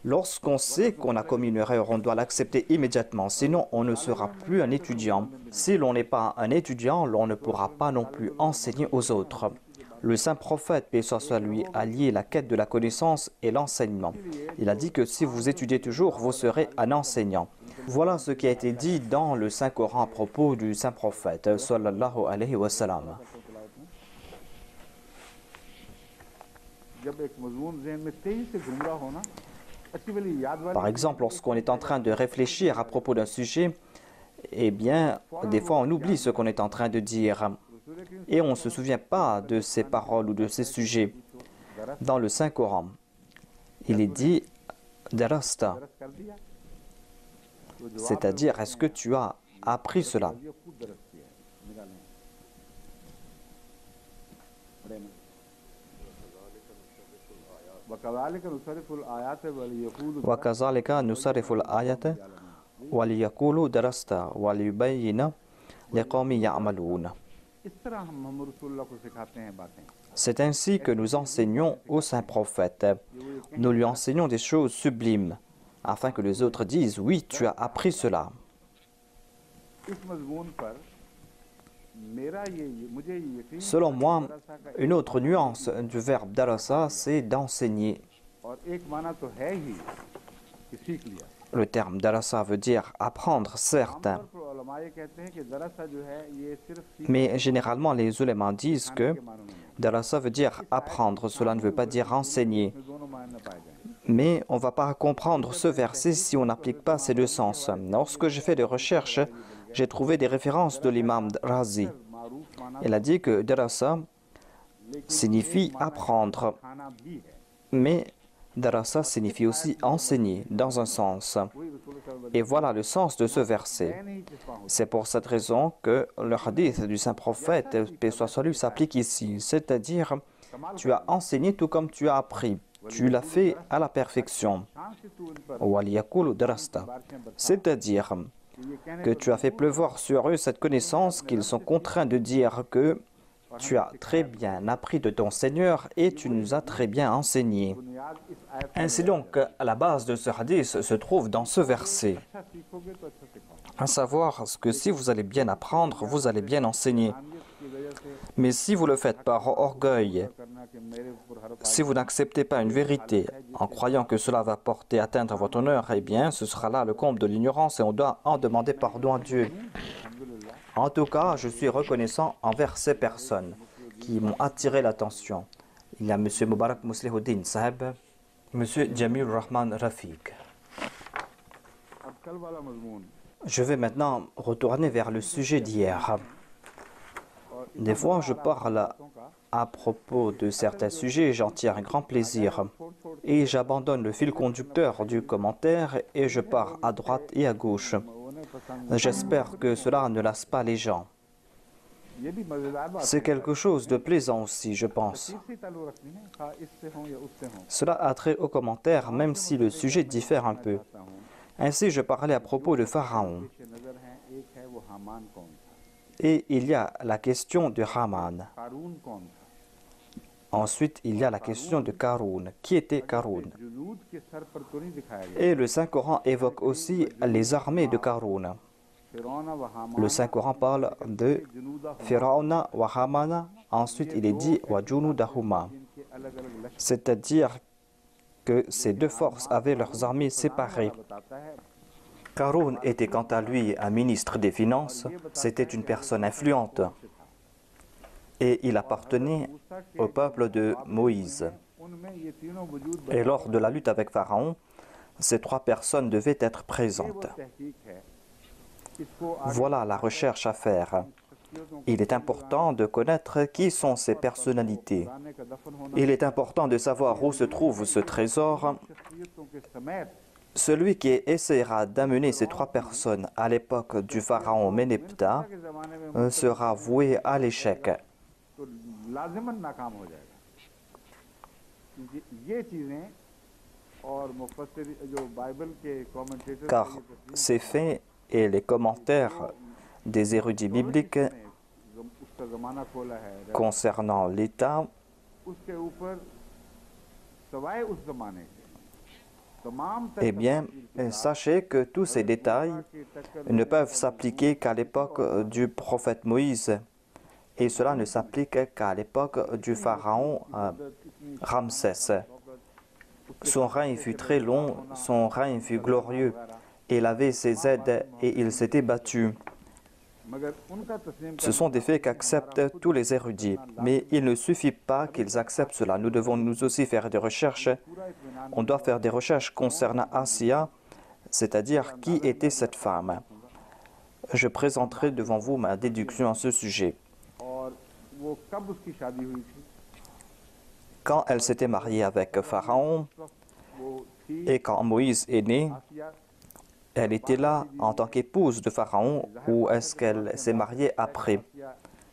Lorsqu'on sait qu'on a commis une erreur, on doit l'accepter immédiatement, sinon on ne sera plus un étudiant. Si l'on n'est pas un étudiant, l'on ne pourra pas non plus enseigner aux autres. Le saint prophète, paix soit lui, a lié la quête de la connaissance et l'enseignement. Il a dit que si vous étudiez toujours, vous serez un enseignant. Voilà ce qui a été dit dans le Saint-Coran à propos du saint prophète, sallallahu alayhi wa sallam. Par exemple, lorsqu'on est en train de réfléchir à propos d'un sujet, eh bien, des fois on oublie ce qu'on est en train de dire et on ne se souvient pas de ces paroles ou de ces sujets. Dans le Saint-Coran, il est dit « darasta », c'est-à-dire « est-ce que tu as appris cela ?» وَكَذَلِكَ نُصَرِّفُ الْآيَاتِ وَلِيَقُولُوا دَرَسْتَ وَلِيُبَيِّنَ لِقَوْمٍ يَعْمَلُونَ. C'est ainsi que nous enseignons au saint prophète. Nous lui enseignons des choses sublimes, afin que les autres disent « Oui, tu as appris cela ». Selon moi, une autre nuance du verbe darasa, c'est d'enseigner. Le terme darasa veut dire apprendre, certes. Mais généralement, les ulémas disent que darasa veut dire apprendre, cela ne veut pas dire enseigner. Mais on ne va pas comprendre ce verset si on n'applique pas ces deux sens. Lorsque j'ai fait des recherches, j'ai trouvé des références de l'imam Razi. Il a dit que darasa signifie apprendre, mais darasa signifie aussi enseigner dans un sens. Et voilà le sens de ce verset. C'est pour cette raison que le hadith du saint prophète, paix soit sur lui, s'applique ici. C'est-à-dire, tu as enseigné tout comme tu as appris. Tu l'as fait à la perfection. C'est-à-dire que tu as fait pleuvoir sur eux cette connaissance qu'ils sont contraints de dire que tu as très bien appris de ton Seigneur et tu nous as très bien enseigné. Ainsi donc, la base de ce hadith se trouve dans ce verset. À savoir que si vous allez bien apprendre, vous allez bien enseigner. Mais si vous le faites par orgueil, si vous n'acceptez pas une vérité en croyant que cela va porter atteinte à votre honneur, eh bien, ce sera là le comble de l'ignorance et on doit en demander pardon à Dieu. En tout cas, je suis reconnaissant envers ces personnes qui m'ont attiré l'attention. Il y a M. Mubarak Muslihuddin Saheb, M. Jamil Rahman Rafiq. Je vais maintenant retourner vers le sujet d'hier. Des fois, je parle à propos de certains sujets et j'en tire un grand plaisir. Et j'abandonne le fil conducteur du commentaire et je pars à droite et à gauche. J'espère que cela ne lasse pas les gens. C'est quelque chose de plaisant aussi, je pense. Cela a trait au commentaire, même si le sujet diffère un peu. Ainsi, je parlais à propos de Pharaon. Et il y a la question de Haman. Ensuite, il y a la question de Karun. Qui était Karun? Et le Saint-Coran évoque aussi les armées de Karun. Le Saint-Coran parle de Firauna wa Hamana. Ensuite, il est dit wa junudahuma. C'est-à-dire que ces deux forces avaient leurs armées séparées. Karun était quant à lui un ministre des Finances. C'était une personne influente. Et il appartenait au peuple de Moïse. Et lors de la lutte avec Pharaon, ces trois personnes devaient être présentes. Voilà la recherche à faire. Il est important de connaître qui sont ces personnalités. Il est important de savoir où se trouve ce trésor. Celui qui essaiera d'amener ces trois personnes à l'époque du pharaon Ménéptah sera voué à l'échec. Car ces faits et les commentaires des érudits bibliques concernant l'État eh bien, sachez que tous ces détails ne peuvent s'appliquer qu'à l'époque du prophète Moïse. Et cela ne s'applique qu'à l'époque du pharaon Ramsès. Son règne fut très long, son règne fut glorieux. Il avait ses aides et il s'était battu. Ce sont des faits qu'acceptent tous les érudits. Mais il ne suffit pas qu'ils acceptent cela. Nous devons nous aussi faire des recherches. On doit faire des recherches concernant Asiya, c'est-à-dire qui était cette femme. Je présenterai devant vous ma déduction à ce sujet. Quand elle s'était mariée avec Pharaon et quand Moïse est né, elle était là en tant qu'épouse de Pharaon ou est-ce qu'elle s'est mariée après?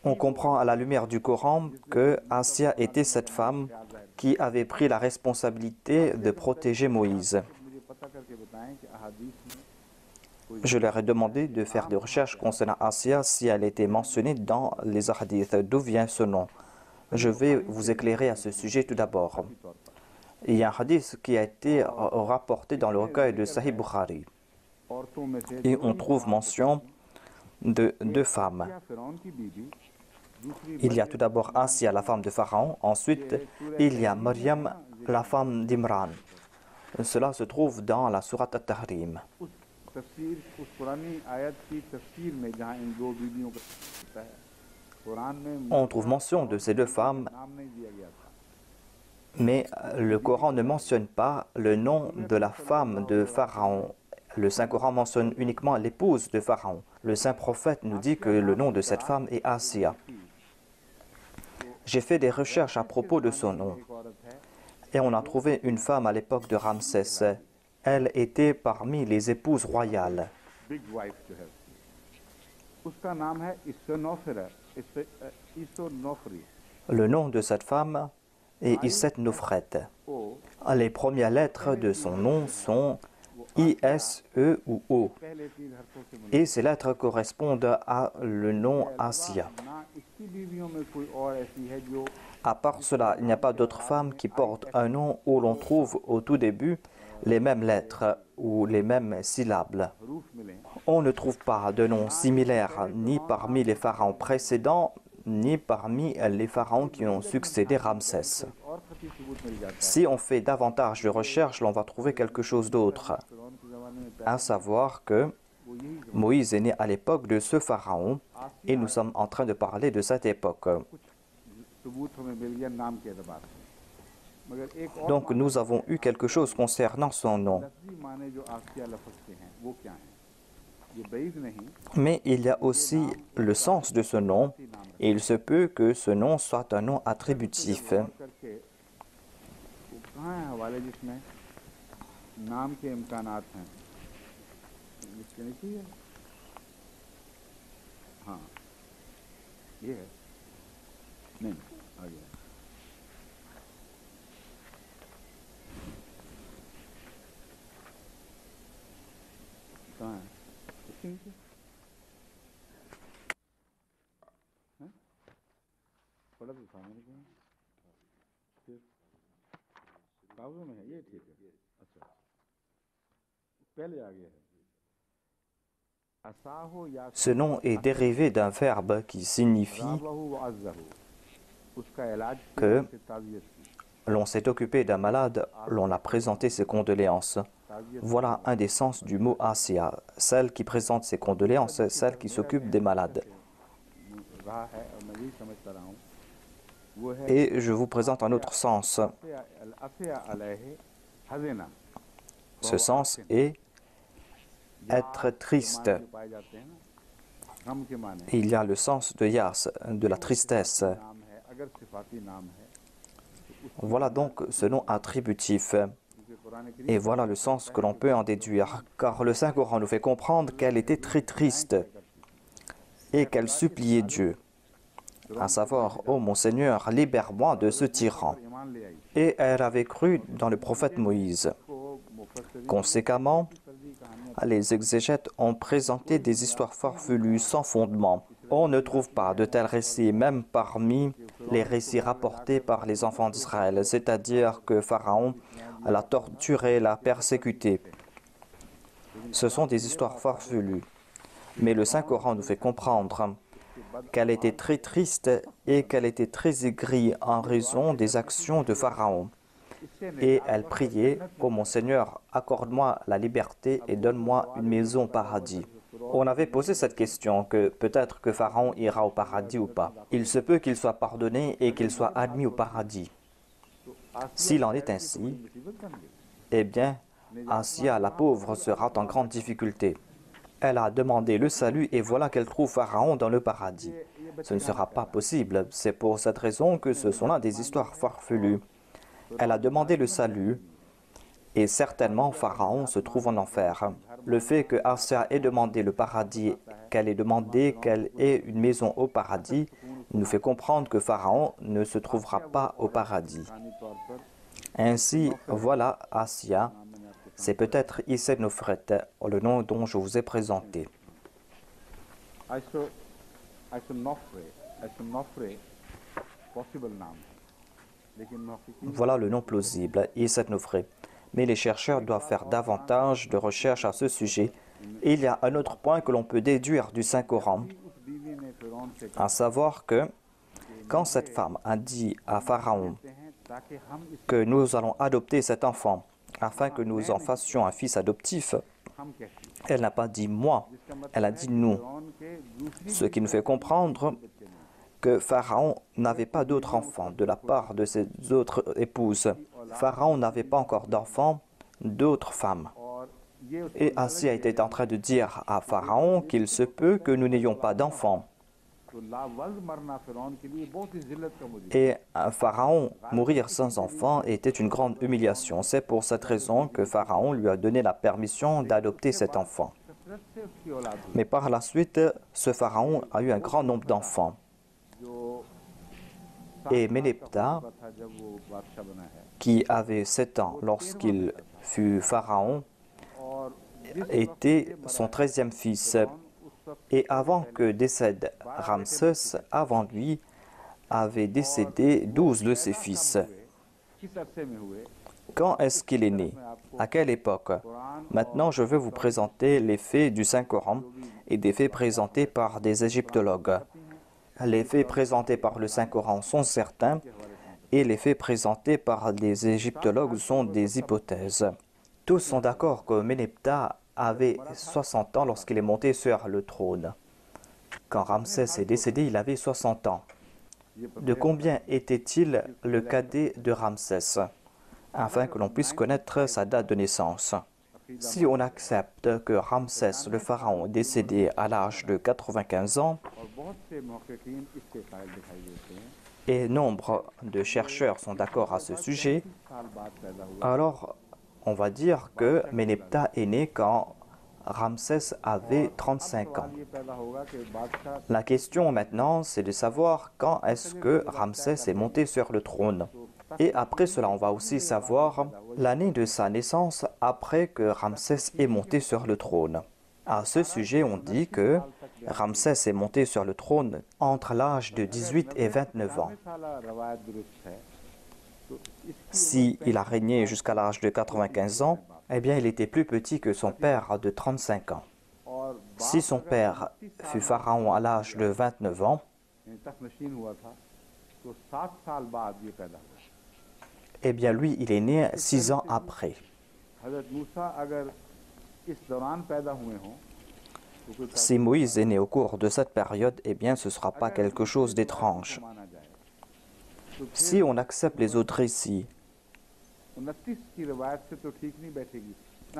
On comprend à la lumière du Coran que Asiya était cette femme qui avait pris la responsabilité de protéger Moïse. Je leur ai demandé de faire des recherches concernant Asiya si elle était mentionnée dans les hadiths. D'où vient ce nom? Je vais vous éclairer à ce sujet tout d'abord. Il y a un hadith qui a été rapporté dans le recueil de Sahih Bukhari. Et on trouve mention de deux femmes. Il y a tout d'abord Asiya, la femme de Pharaon. Ensuite, il y a Maryam, la femme d'Imran. Cela se trouve dans la sourate At-Tahrim. On trouve mention de ces deux femmes, mais le Coran ne mentionne pas le nom de la femme de Pharaon. Le Saint-Coran mentionne uniquement l'épouse de Pharaon. Le Saint-Prophète nous dit que le nom de cette femme est Asiya. J'ai fait des recherches à propos de son nom. Et on a trouvé une femme à l'époque de Ramsès. Elle était parmi les épouses royales. Le nom de cette femme est Iset Nofret. Les premières lettres de son nom sont I-S-E ou O. Et ces lettres correspondent à le nom Asiya. बीवियों में कोई और ऐसी है जो À part cela, il n'y a pas d'autres femmes qui portent un nom où l'on trouve au tout début les mêmes lettres ou les mêmes syllabes. हरूफ मिले On ne trouve pas de nom similaire ni parmi les pharaons précédents, ni parmi les pharaons qui ont succédé Ramsès. और खती सबूत मिल जाता है। Si on fait davantage de recherches, l'on va trouver quelque chose d'autre, फिरौन के ज़माने में à savoir que वो यही Moïse est né à l'époque de ce pharaon et nous sommes en train de parler de cette époque. सबूत हमें मिल गया नाम के एतबार से। मगर एक और Donc nous avons eu quelque chose concernant son nom. लफ्जी माने जो आसिया लफ्ज के हैं वो क्या हैं? ये बैज नहीं Mais il y a aussi le sens de ce nom et il se peut que ce nom soit un nom attributif. गौर करके वो कहाँ है हवाले जिसमें नाम के इम्कानात हैं? इसके नीचे ही है। हाँ ये है नहीं आ गया कहाँ है इसके नीचे हैं? पढ़ा तो था मैंने कहीं फिर कागजों में है ये ठीक है अच्छा पहले आ गया है असाहो या Ce nom est dérivé d'un verbe qui signifie राबहु व अज़्ज़हु उसका इलाज que से ताज़ियत की l'on s'est occupé d'un malade, l'on a présenté ses condoléances. Voilà un des sens du mot Asia, celle qui présente ses condoléances, celle qui s'occupe des malades. रहा है और मैं यही समझता रहा हूँ वो है Et je vous présente un autre sens. अफ़िया अलैहि हज़िना Ce sens est être triste. जो पाए जाते हैं ना गम के माने Et il y a le sens de Yas, de la tristesse. नाम है अगर सिफाती नाम है Voilà donc ce nom attributif. क्योंकि Quran Et voilà le sens que l'on peut en déduire, car le Saint-Coran nous fait comprendre qu'elle était très triste et qu'elle suppliait Dieu, à savoir, « Ô mon Seigneur, libère-moi de ce tyran. » ईमान ले आई Et elle avait cru dans le prophète Moïse. को मुफस्सिरीन Conséquemment, फर्जी कहानियां les exégètes ont présenté des histoires farfelues sans fondement. On ne trouve pas de tels récits, même parmi les récits rapportés par les enfants d'Israël, c'est-à-dire que Pharaon l'a torturé, l'a persécuté. Ce sont des histoires farfelues. Mais le Saint-Coran nous fait comprendre qu'elle était très triste et qu'elle était très aigrie en raison des actions de Pharaon. Et elle priait, « Ô mon Seigneur, accorde-moi la liberté et donne-moi une maison au paradis. » On avait posé cette question, que peut-être que Pharaon ira au paradis ou pas. Il se peut qu'il soit pardonné et qu'il soit admis au paradis. S'il en est ainsi, मुसीबत बन गई eh bien, Asia, la pauvre, sera en grande difficulté. Elle a demandé le salut et voilà qu'elle trouve Pharaon dans le paradis. Ce ne sera pas possible. C'est pour cette raison que ce sont là des histoires farfelues. Elle a demandé le salut et certainement Pharaon se trouve en enfer. Le fait que Asia ait demandé le paradis, qu'elle ait demandé qu'elle ait une maison au paradis, nous fait comprendre que Pharaon ne se trouvera pas au paradis. कहानी तौर पर Ainsi, voilà Asia, c'est peut-être Issed Nofret, le nom dont je vous ai présenté. नौफरे पॉसिबल नाम है लेकिन मुहक्किकीन Voilà le nom plausible, Issed Nofret. Mais les chercheurs doivent faire davantage de recherches à ce sujet. Et il y a un autre point que l'on peut déduire du Saint-Coran, उस बीवी ने फिरौन से à savoir que quand cette femme a dit à Pharaon कहते हैं ताकि हम इस que nous allons adopter cet enfant afin que nous en fassions un fils adoptif, हम कहती हैं elle n'a pas dit moi, जिसका मतलब elle a dit nous. फिरौन के दूसरी Ce qui nous fait comprendre que Pharaon n'avait pas d'autres enfants de la part de ses autres épouses. Pharaon n'avait pas encore d'enfants d'autres femmes. और ये उस Et Asia était en train de dire à Pharaon qu'il se peut que nous n'ayons pas d'enfants. तो लावज मरना फिरौन के लिए बहुत ही जिल्लत का मुझे Et Pharaon, mourir sans enfants était une grande humiliation. C'est pour cette raison que Pharaon lui a donné la permission d'adopter cet enfant. कसरत से उसकी औलाद हुई Mais par la suite, ce Pharaon a eu un grand nombre d'enfants. जो Et Ménéptah, था जब वो बादशाह बना है qui avait 7 ans lorsqu'il fut Pharaon, और जिस était son 13e fils. उस Et avant que décède Ramsès, avant lui, avaient décédé 12 de ses fils. Quand est-ce qu'il est né? À quelle époque? Maintenant, je vais vous présenter les faits du Saint-Coran et des faits présentés par des égyptologues. Les faits présentés par le Saint-Coran sont certains et les faits présentés par des égyptologues sont des hypothèses. Tous sont d'accord que Ménéptah avait 60 ans lorsqu'il est monté sur le trône. Quand Ramsès est décédé, il avait 60 ans. De combien était-il le cadet de Ramsès, afin que l'on puisse connaître sa date de naissance? Si on accepte que Ramsès, le pharaon, est décédé à l'âge de 95 ans, et nombre de chercheurs sont d'accord à ce sujet, alors on va dire que Ménéptah est né quand Ramsès avait 35 ans. La question maintenant, c'est de savoir quand est-ce que Ramsès est monté sur le trône. Et après cela, on va aussi savoir l'année de sa naissance après que Ramsès est monté sur le trône. À ce sujet, on dit que Ramsès est monté sur le trône entre l'âge de 18 et 29 ans. S'il a régné jusqu'à l'âge de 95 ans, eh bien, il était plus petit que son père de 35 ans. Si son père fut pharaon à l'âge de 29 ans, eh bien, lui, il est né 6 ans après. Si Moïse est né au cours de cette période, eh bien, ce ne sera pas quelque chose d'étrange. Si on accepte les autres récits,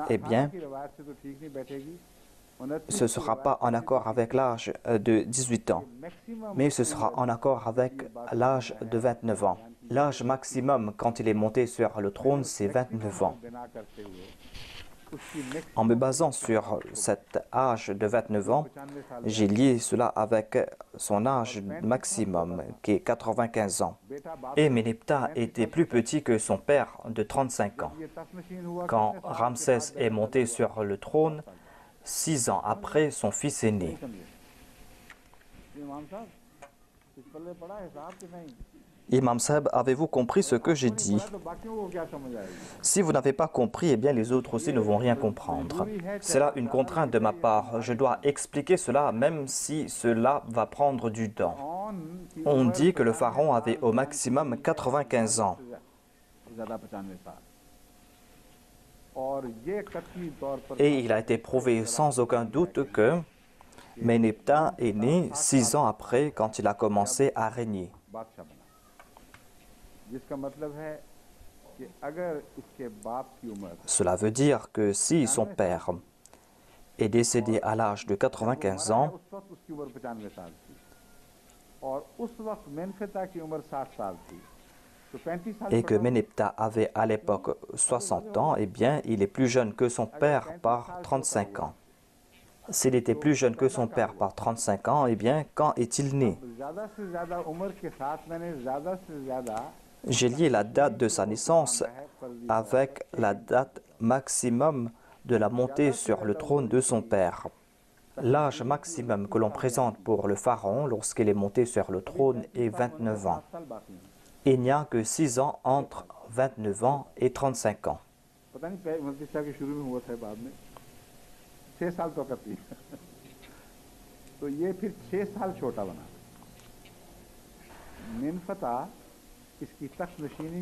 eh bien, ce ne sera pas en accord avec l'âge de 18 ans, mais ce sera en accord avec l'âge de 29 ans. L'âge maximum quand il est monté sur le trône, c'est 29 ans. En me basant sur cet âge de 29 ans, j'ai lié cela avec son âge maximum, qui est 95 ans. Et Ménéptah était plus petit que son père de 35 ans. Quand Ramsès est monté sur le trône, 6 ans après, son fils est né. Imam Saheb, avez-vous compris ce que j'ai dit? Si vous n'avez pas compris, eh bien les autres aussi ne vont rien comprendre. C'est là une contrainte de ma part. Je dois expliquer cela même si cela va prendre du temps. On dit que le pharaon avait au maximum 95 ans. Et il a été prouvé sans aucun doute que Ménéptah est né 6 ans après quand il a commencé à régner. Cela veut dire que si son père est décédé à l'âge de 95 ans et que Ménéptah avait à l'époque 60 ans, eh bien, il est plus jeune que son père par 35 ans. S'il était plus jeune que son père par 35 ans, eh bien, quand est-il né? J'ai lié la date de sa naissance avec la date maximum de la montée sur le trône de son père. L'âge maximum que l'on présente pour le pharaon lorsqu'il est monté sur le trône est 29 ans. Il n'y a que 6 ans entre 29 ans et 35 ans.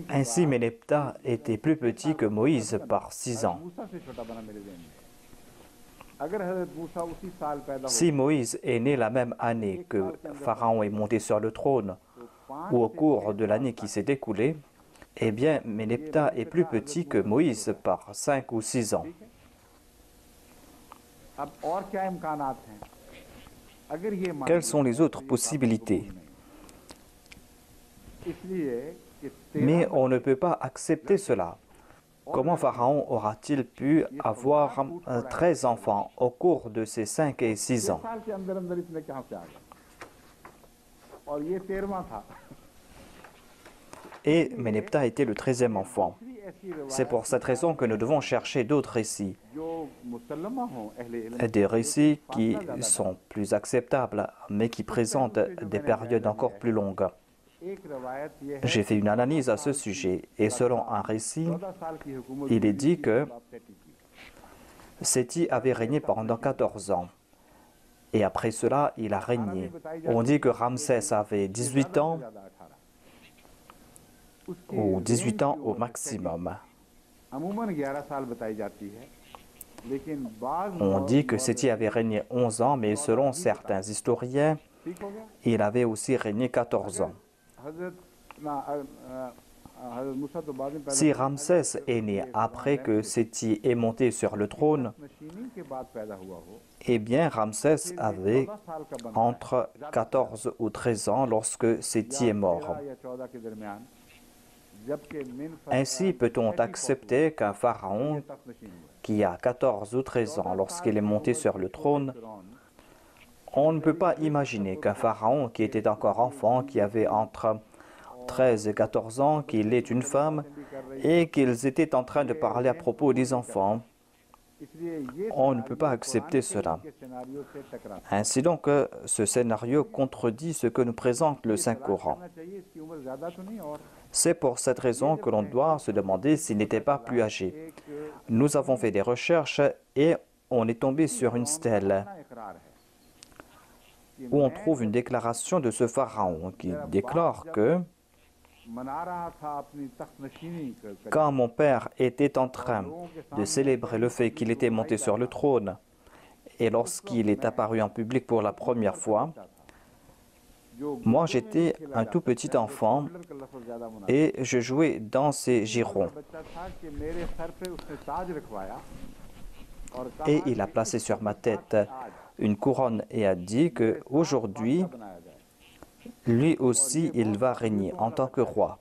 Ainsi, Ménéptah était plus petit que Moïse par 6 ans. Si Moïse est né la même année que Pharaon est monté sur le trône, ou au cours de l'année qui s'est écoulée, eh bien, Ménéptah est plus petit que Moïse par 5 ou 6 ans. Quelles sont les autres possibilités? Mais on ne peut pas accepter cela. Comment Pharaon aura-t-il pu avoir 13 enfants au cours de ces 5 et 6 ans? Et Ménéptah était le 13e enfant. C'est pour cette raison que nous devons chercher d'autres récits, des récits qui sont plus acceptables, mais qui présentent des périodes encore plus longues. J'ai fait une analyse à ce sujet et selon un récit, il est dit que Séti avait régné pendant 14 ans. Et après cela, il a régné. On dit que Ramsès avait 18 ans ou 18 ans au maximum. On dit que Séti avait régné 11 ans, mais selon certains historiens, il avait aussi régné 14 ans. Si Ramsès est né après que Séti est monté sur le trône, eh bien Ramsès avait entre 14 ou 13 ans lorsque Séti est mort. Ainsi peut-on accepter qu'un pharaon qui a 14 ou 13 ans lorsqu'il est monté sur le trône, on ne peut pas imaginer qu'un pharaon qui était encore enfant, qui avait entre 13 et 14 ans, qu'il est une femme et qu'ils étaient en train de parler à propos des enfants. On ne peut pas accepter cela. Ainsi donc, ce scénario contredit ce que nous présente le Saint-Coran. C'est pour cette raison que l'on doit se demander s'il n'était pas plus âgé. Nous avons fait des recherches et on est tombé sur une stèle où on trouve une déclaration de ce pharaon qui déclare que quand mon père était en train de célébrer le fait qu'il était monté sur le trône et lorsqu'il est apparu en public pour la première fois, moi j'étais un tout petit enfant et je jouais dans ses girons. Et il a placé sur ma tête une couronne et a dit qu'aujourd'hui, lui aussi, il va régner en tant que roi.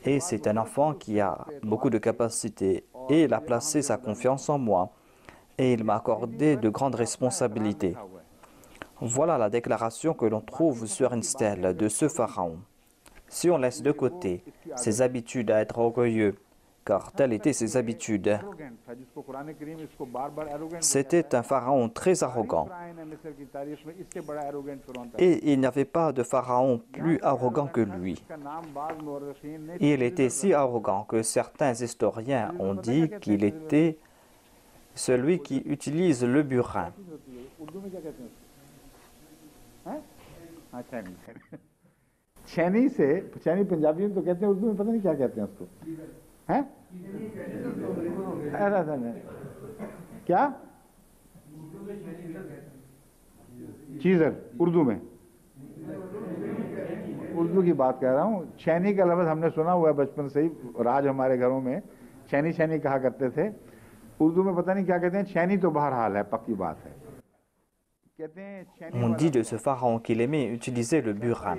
Et c'est un enfant qui a beaucoup de capacités. Et il a placé sa confiance en moi. Et il m'a accordé de grandes responsabilités. Voilà la déclaration que l'on trouve sur une stèle de ce pharaon. Si on laisse de côté ses habitudes à être orgueilleux, car telles étaient ses habitudes, c'était un pharaon très arrogant. Et il n'y avait pas de pharaon plus arrogant que lui. Il était si arrogant que certains historiens ont dit qu'il était celui qui utilise le burin. Chani Punjabi में तो कहते हैं, उर्दू में पता नहीं क्या कहते हैं उसको, हैं? ऐसा नहीं क्या? चीज़र उर्दू में, उर्दू की बात कह रहा हूँ। चैनी का लफ्ज़ हमने सुना हुआ है बचपन से ही, राज हमारे घरों में चैनी चैनी कहा करते थे। उर्दू में पता नहीं क्या कहते हैं, चैनी तो बहरहाल है, पक्की बात है। On dit de ce pharaon qu'il aimait utiliser le burin.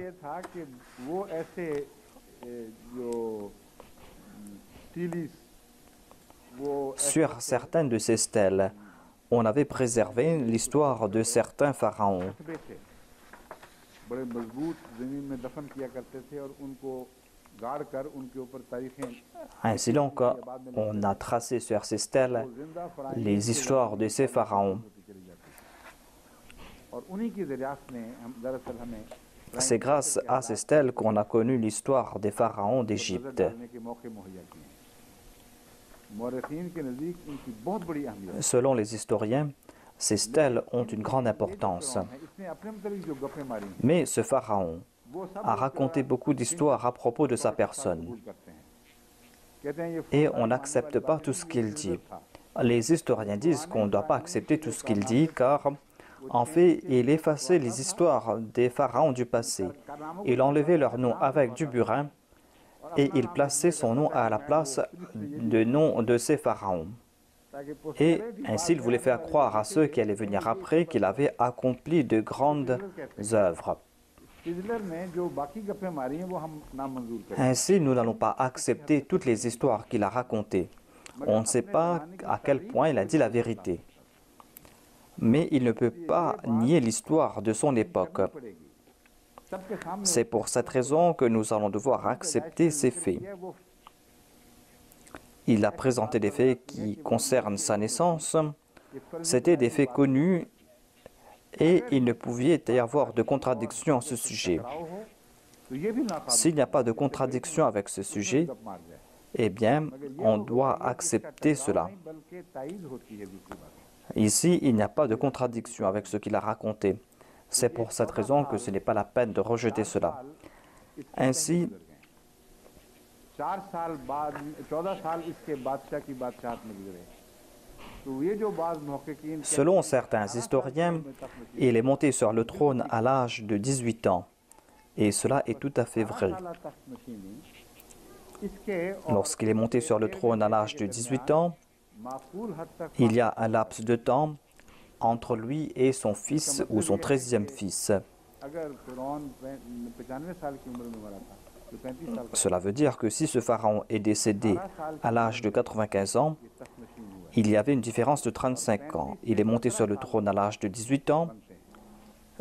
Sur certaines de ces stèles, on avait préservé l'histoire de certains pharaons. Ainsi donc, on a tracé sur ces stèles les histoires de ces pharaons. C'est grâce à ces stèles qu'on a connu l'histoire des pharaons d'Égypte. Selon les historiens, ces stèles ont une grande importance. Mais ce pharaon a raconté beaucoup d'histoires à propos de sa personne. Et on n'accepte pas tout ce qu'il dit. Les historiens disent qu'on ne doit pas accepter tout ce qu'il dit car en fait, il effaçait les histoires des pharaons du passé. Il enlevait leur nom avec du burin et il plaçait son nom à la place du nom de ces pharaons. Et ainsi, il voulait faire croire à ceux qui allaient venir après qu'il avait accompli de grandes œuvres. Ainsi, nous n'allons pas accepter toutes les histoires qu'il a racontées. On ne sait pas à quel point il a dit la vérité. Mais il ne peut pas nier l'histoire de son époque. C'est pour cette raison que nous allons devoir accepter ces faits. Il a présenté des faits qui concernent sa naissance. C'étaient des faits connus et il ne pouvait y avoir de contradiction à ce sujet. S'il n'y a pas de contradiction avec ce sujet, eh bien, on doit accepter cela. Ici, il n'y a pas de contradiction avec ce qu'il a raconté. C'est pour cette raison que ce n'est pas la peine de rejeter cela. Ainsi, selon certains historiens, il est monté sur le trône à l'âge de 18 ans. Et cela est tout à fait vrai. Lorsqu'il est monté sur le trône à l'âge de 18 ans, il y a un laps de temps entre lui et son fils ou son 13e fils. Cela veut dire que si ce pharaon est décédé à l'âge de 95 ans, il y avait une différence de 35 ans. Il est monté sur le trône à l'âge de 18 ans.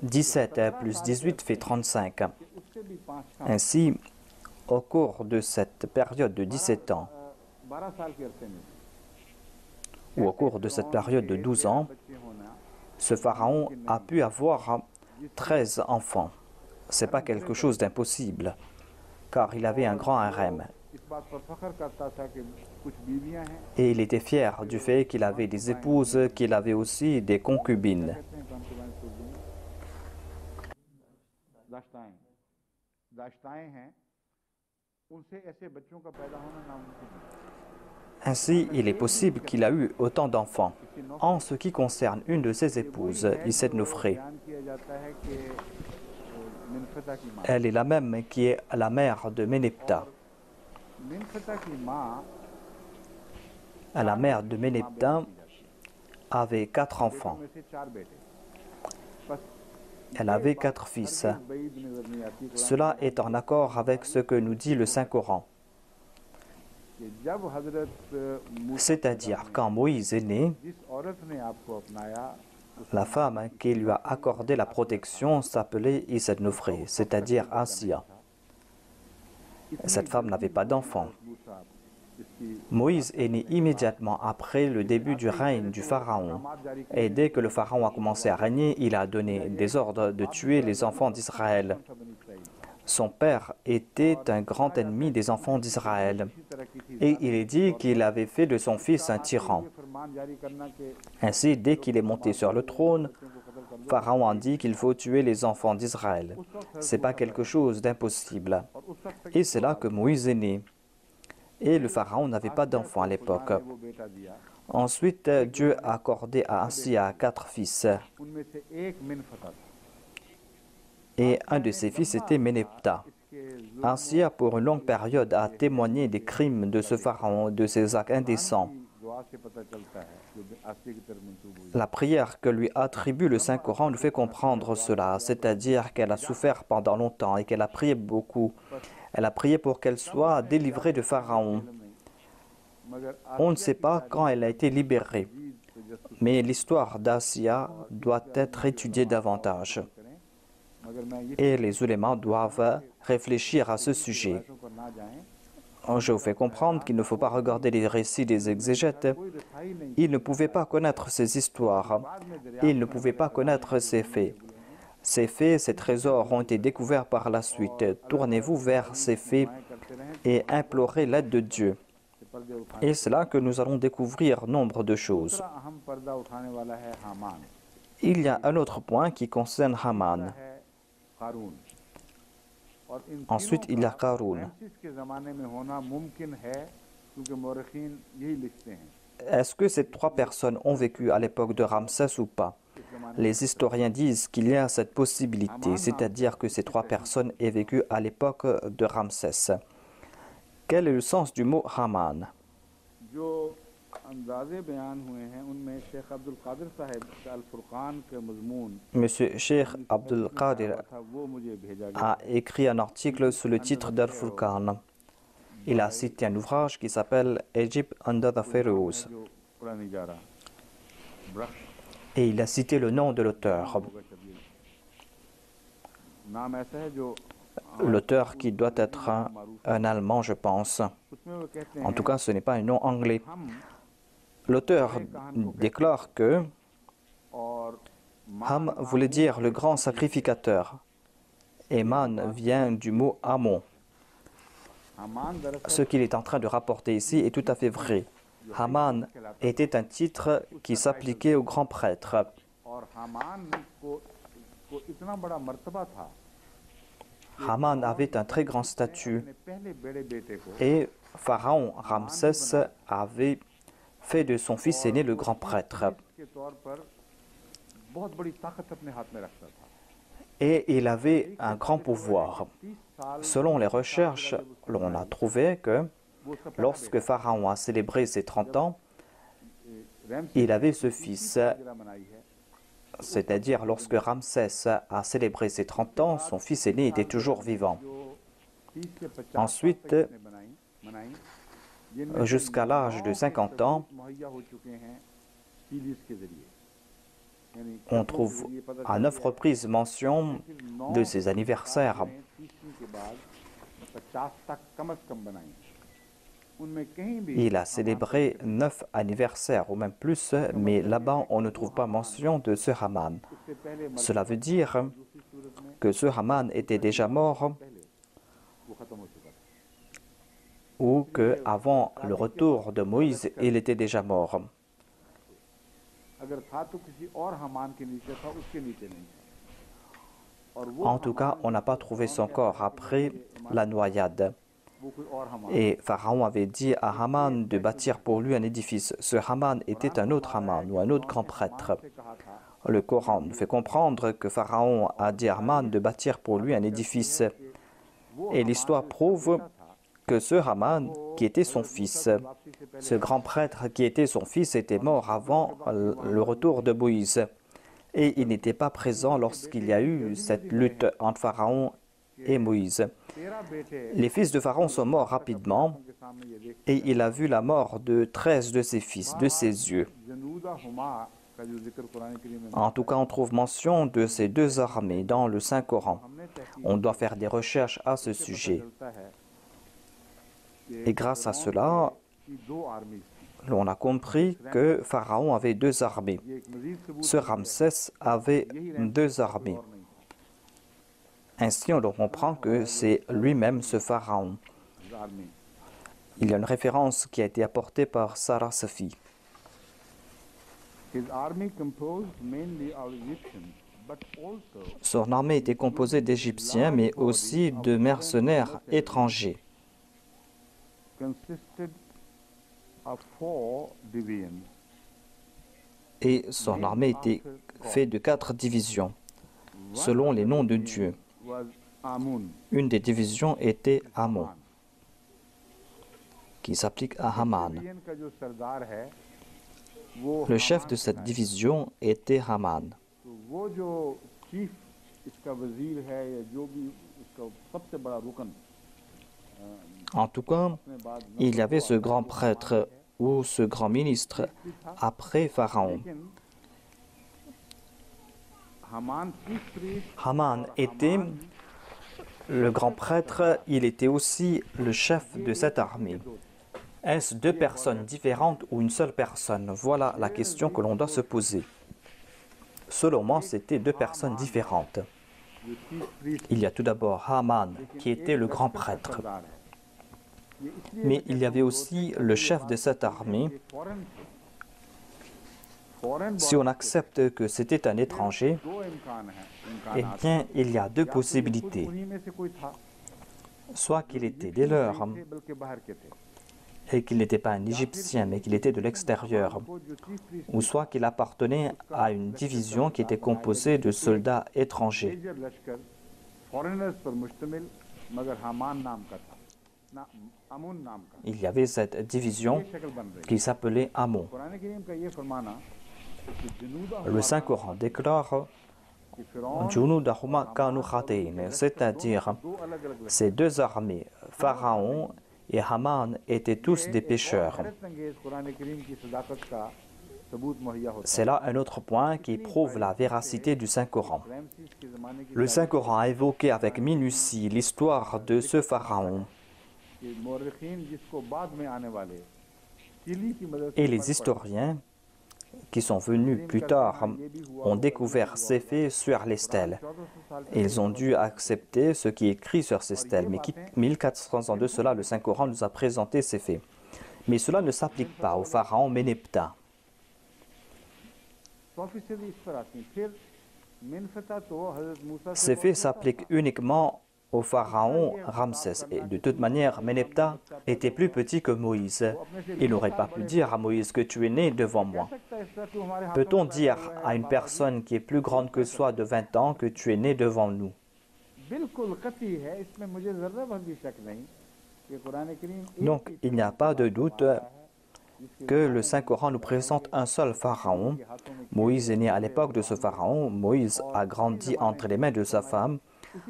17 plus 18 fait 35. Ainsi, au cours de cette période de 17 ans, ou au cours de cette période de 12 ans, ce pharaon a pu avoir 13 enfants. Ce n'est pas quelque chose d'impossible, car il avait un grand harem. Et il était fier du fait qu'il avait des épouses, qu'il avait aussi des concubines. Ainsi, il est possible qu'il a eu autant d'enfants. En ce qui concerne une de ses épouses, Isset Nofré, elle est la même qui est la mère de Ménepta. La mère de Ménepta avait 4 enfants. Elle avait 4 fils. Cela est en accord avec ce que nous dit le Saint-Coran. C'est-à-dire, quand Moïse est né, la femme qui lui a accordé la protection s'appelait Isset Nofré, c'est-à-dire Asiya. Cette femme n'avait pas d'enfant. Moïse est né immédiatement après le début du règne du pharaon. Et dès que le pharaon a commencé à régner, il a donné des ordres de tuer les enfants d'Israël. Son père était un grand ennemi des enfants d'Israël. Et il est dit qu'il avait fait de son fils un tyran. Ainsi, dès qu'il est monté sur le trône, Pharaon a dit qu'il faut tuer les enfants d'Israël. Ce n'est pas quelque chose d'impossible. Et c'est là que Moïse est né. Et le pharaon n'avait pas d'enfants à l'époque. Ensuite, Dieu a accordé à Asiya 4 fils. Et un de ses fils était Ménepta. Asiya, pour une longue période, a témoigné des crimes de ce pharaon, de ses actes indécents. La prière que lui attribue le Saint-Coran nous fait comprendre cela, c'est-à-dire qu'elle a souffert pendant longtemps et qu'elle a prié beaucoup. Elle a prié pour qu'elle soit délivrée de Pharaon. On ne sait pas quand elle a été libérée, mais l'histoire d'Asiya doit être étudiée davantage. Et les ulémas doivent réfléchir à ce sujet. Je vous fais comprendre qu'il ne faut pas regarder les récits des exégètes. Ils ne pouvaient pas connaître ces histoires. Ils ne pouvaient pas connaître ces faits. Ces faits, ces trésors ont été découverts par la suite. Tournez-vous vers ces faits et implorez l'aide de Dieu. Et c'est là que nous allons découvrir nombre de choses. Il y a un autre point qui concerne Haman. Ensuite, il y a Qarun. Est-ce que ces 3 personnes ont vécu à l'époque de Ramsès ou pas? Les historiens disent qu'il y a cette possibilité, c'est-à-dire que ces 3 personnes aient vécu à l'époque de Ramsès. Quel est le sens du mot Haman? Monsieur Cheikh Abdul Qadir a écrit un article sous le titre d'Al-Furqan. Il a cité un ouvrage qui s'appelle Egypt under the Pharaohs. Et il a cité le nom de l'auteur. l'auteur qui doit être un Allemand, je pense. En tout cas, ce n'est pas un nom anglais. L'auteur déclare que Ham voulait dire le grand sacrificateur. Et Man vient du mot Amon. Ce qu'il est en train de rapporter ici est tout à fait vrai. Haman était un titre qui s'appliquait au grand prêtre. Haman avait un très grand statut et Pharaon Ramsès avait fait de son fils aîné le grand prêtre. Et il avait un grand pouvoir. Selon les recherches, l'on a trouvé que lorsque Pharaon a célébré ses 30 ans, il avait ce fils. C'est-à-dire, lorsque Ramsès a célébré ses 30 ans, son fils aîné était toujours vivant. Ensuite, jusqu'à l'âge de 50 ans, on trouve à 9 reprises mention de ses anniversaires. Il a célébré 9 anniversaires, ou même plus, mais là-bas, on ne trouve pas mention de ce Haman. Cela veut dire que ce Haman était déjà mort ou qu'avant le retour de Moïse, il était déjà mort. En tout cas, on n'a pas trouvé son corps après la noyade. Et Pharaon avait dit à Haman de bâtir pour lui un édifice. Ce Haman était un autre Haman ou un autre grand prêtre. Le Coran nous fait comprendre que Pharaon a dit à Haman de bâtir pour lui un édifice. Et l'histoire prouve que ce Haman, qui était son fils, ce grand prêtre qui était son fils, était mort avant le retour de Moïse. Et il n'était pas présent lorsqu'il y a eu cette lutte entre Pharaon et Moïse. Les fils de Pharaon sont morts rapidement et il a vu la mort de 13 de ses fils, de ses yeux. En tout cas, on trouve mention de ces 2 armées dans le Saint-Coran. On doit faire des recherches à ce sujet. Et grâce à cela, l'on a compris que Pharaon avait 2 armées. Ce Ramsès avait 2 armées. Ainsi, on comprend que c'est lui-même ce Pharaon. Il y a une référence qui a été apportée par Sarah Safi. Son armée était composée d'Égyptiens, mais aussi de mercenaires étrangers. Et son armée était faite de 4 divisions, selon les noms de Dieu. Une des divisions était Amon, qui s'applique à Haman. Le chef de cette division était Haman. En tout cas, il y avait ce grand prêtre ou ce grand ministre après Pharaon. Haman était le grand prêtre, il était aussi le chef de cette armée. Est-ce 2 personnes différentes ou une seule personne? Voilà la question que l'on doit se poser. Selon moi, c'était 2 personnes différentes. Il y a tout d'abord Haman, qui était le grand prêtre. Mais il y avait aussi le chef de cette armée. Si on accepte que c'était un étranger, eh bien, il y a 2 possibilités. Soit qu'il était des leurs, et qu'il n'était pas un Égyptien, mais qu'il était de l'extérieur, ou soit qu'il appartenait à une division qui était composée de soldats étrangers. Il y avait cette division qui s'appelait Amon. Le Saint-Coran déclare c'est-à-dire ces 2 armées, Pharaon et Haman, étaient tous des pécheurs. सबूत मुहैया होता C'est là un autre point qui prouve la véracité du Saint-Coran. Le Saint-Coran a évoqué avec minutie l'histoire de ce pharaon कि मौरखीन जिसको बाद में आने वाले चिली की मदद et से les historiens qui sont venus plus tard ont découvert ces faits sur les stèles. Ils ont dû accepter ce qui est écrit sur ces stèles. Mais 1400 ans de cela, le Saint-Coran nous a présenté ces faits. Mais cela ne s'applique pas au pharaon Méneptah. 100% इस पर आती हैं। फिर मिनफता तो हजरत मूसा से Ces faits s'appliquent uniquement au pharaon Ramsès. Et de toute manière, Méneptah était plus petit que Moïse. Il n'aurait pas pu dire à Moïse que tu es né devant moi. Peut-on dire à une personne qui est plus grande que soi de 20 ans que tu es né devant nous? बिल्कुल कतई है, इसमें मुझे जरा भर भी शक नहीं कि कुरान करीम Donc, il n'y a pas de doute que le Saint-Coran nous présente un seul pharaon. Moïse est né à l'époque de ce pharaon. Moïse a grandi entre les mains de sa femme.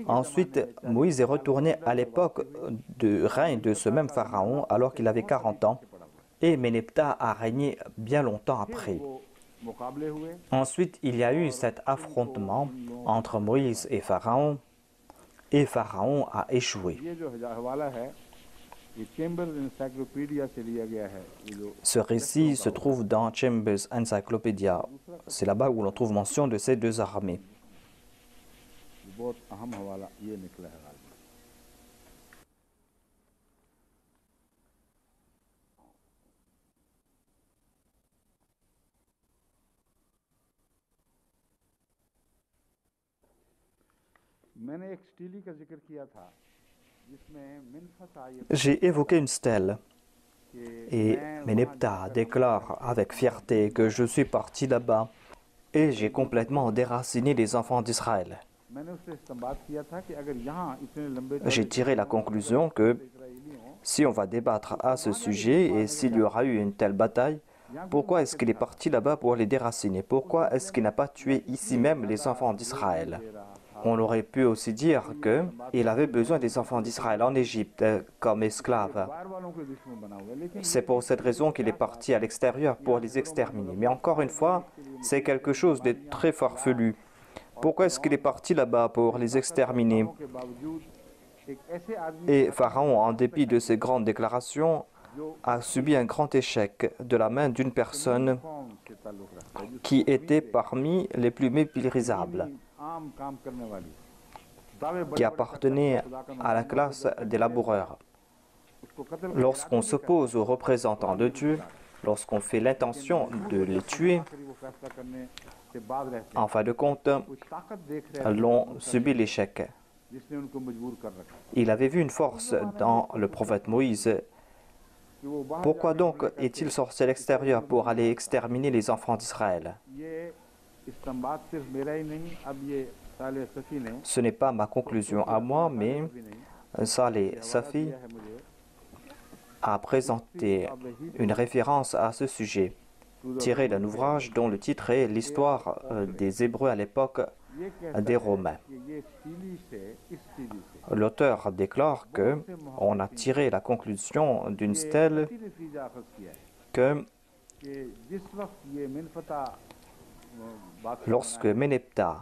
Ensuite, Moïse est retourné à l'époque de règne de ce même pharaon alors qu'il avait 40 ans. Et Méneptah a régné bien longtemps après. मुकाबले हुए Ensuite, il y a eu cet affrontement entre Moïse et Pharaon Pharaon a échoué. ये जो हवाला है ये chambers encyclopedia से लिया गया है। ये जो Ce récit se trouve dans Chambers Encyclopedia. C'est là-bas où l'on trouve mention de ces deux armées. बहुत अहम हवाला ये निकला है। मैंने एक स्टीली का जिक्र किया था जिसमें मिनफत आई J'ai évoqué une stèle et Méneptah déclare avec fierté que je suis parti là-bas et j'ai complètement déraciné les enfants d'Israël. मैंने उससे इस्तेमाल किया था कि अगर यहाँ इतने लंबे J'ai tiré la conclusion que si on va débattre à ce sujet et s'il y aura eu une telle bataille, pourquoi est-ce qu'il est parti là-bas pour les déraciner? Pourquoi est-ce qu'il n'a pas tué ici même les enfants d'Israël? On aurait pu aussi dire qu'il avait besoin des enfants d'Israël en Égypte comme esclaves. बाहर वालों के दुश्मन बना हुआ है, लेकिन C'est pour cette raison qu'il est parti à l'extérieur pour les exterminer. Mais encore une fois, c'est quelque chose de très farfelu. Pourquoi est-ce qu'il est parti là-bas pour les exterminer? के बावजूद एक ऐसे आदमी Et Pharaon, en dépit de ses grandes déclarations, a subi un grand échec de la main d'une personne कौम से ताल्लुक रखता है, जो qui était parmi les plus méprisables, आम काम करने वाली दावे qui appartenait à la classe des laboureurs. उसको कत्ल Lorsqu'on s'oppose aux représentants de Dieu, lorsqu'on fait l'intention de les tuer, आखिरी वो फैसला करने से बाद रहते en fin de compte, हैं। कुछ ताकत देख रहे हैं l'on subit l'échec. जिसने उनको मजबूर कर रखा Il avait vu une force dans le prophète Moïse. कि वो बाहर Pourquoi donc est-il sorti à l'extérieur pour aller exterminer les enfants d'Israël? ये इस्तेमाल सिर्फ मेरा ही नहीं, अब ये साले सफी ने Ce n'est pas ma conclusion à moi, mais Saleh Safi है मुझे a présenté une référence à ce sujet, tirée d'un ouvrage dont le titre est L'histoire des Hébreux à l'époque ये कहता des Romains. कि ये स्टीली से इस स्टीली से L'auteur déclare que on a tiré la conclusion d'une stèle इसी नतीजा अखज़ किया है que कि जिस वक्त ये मिनफता बात lorsque Méneptah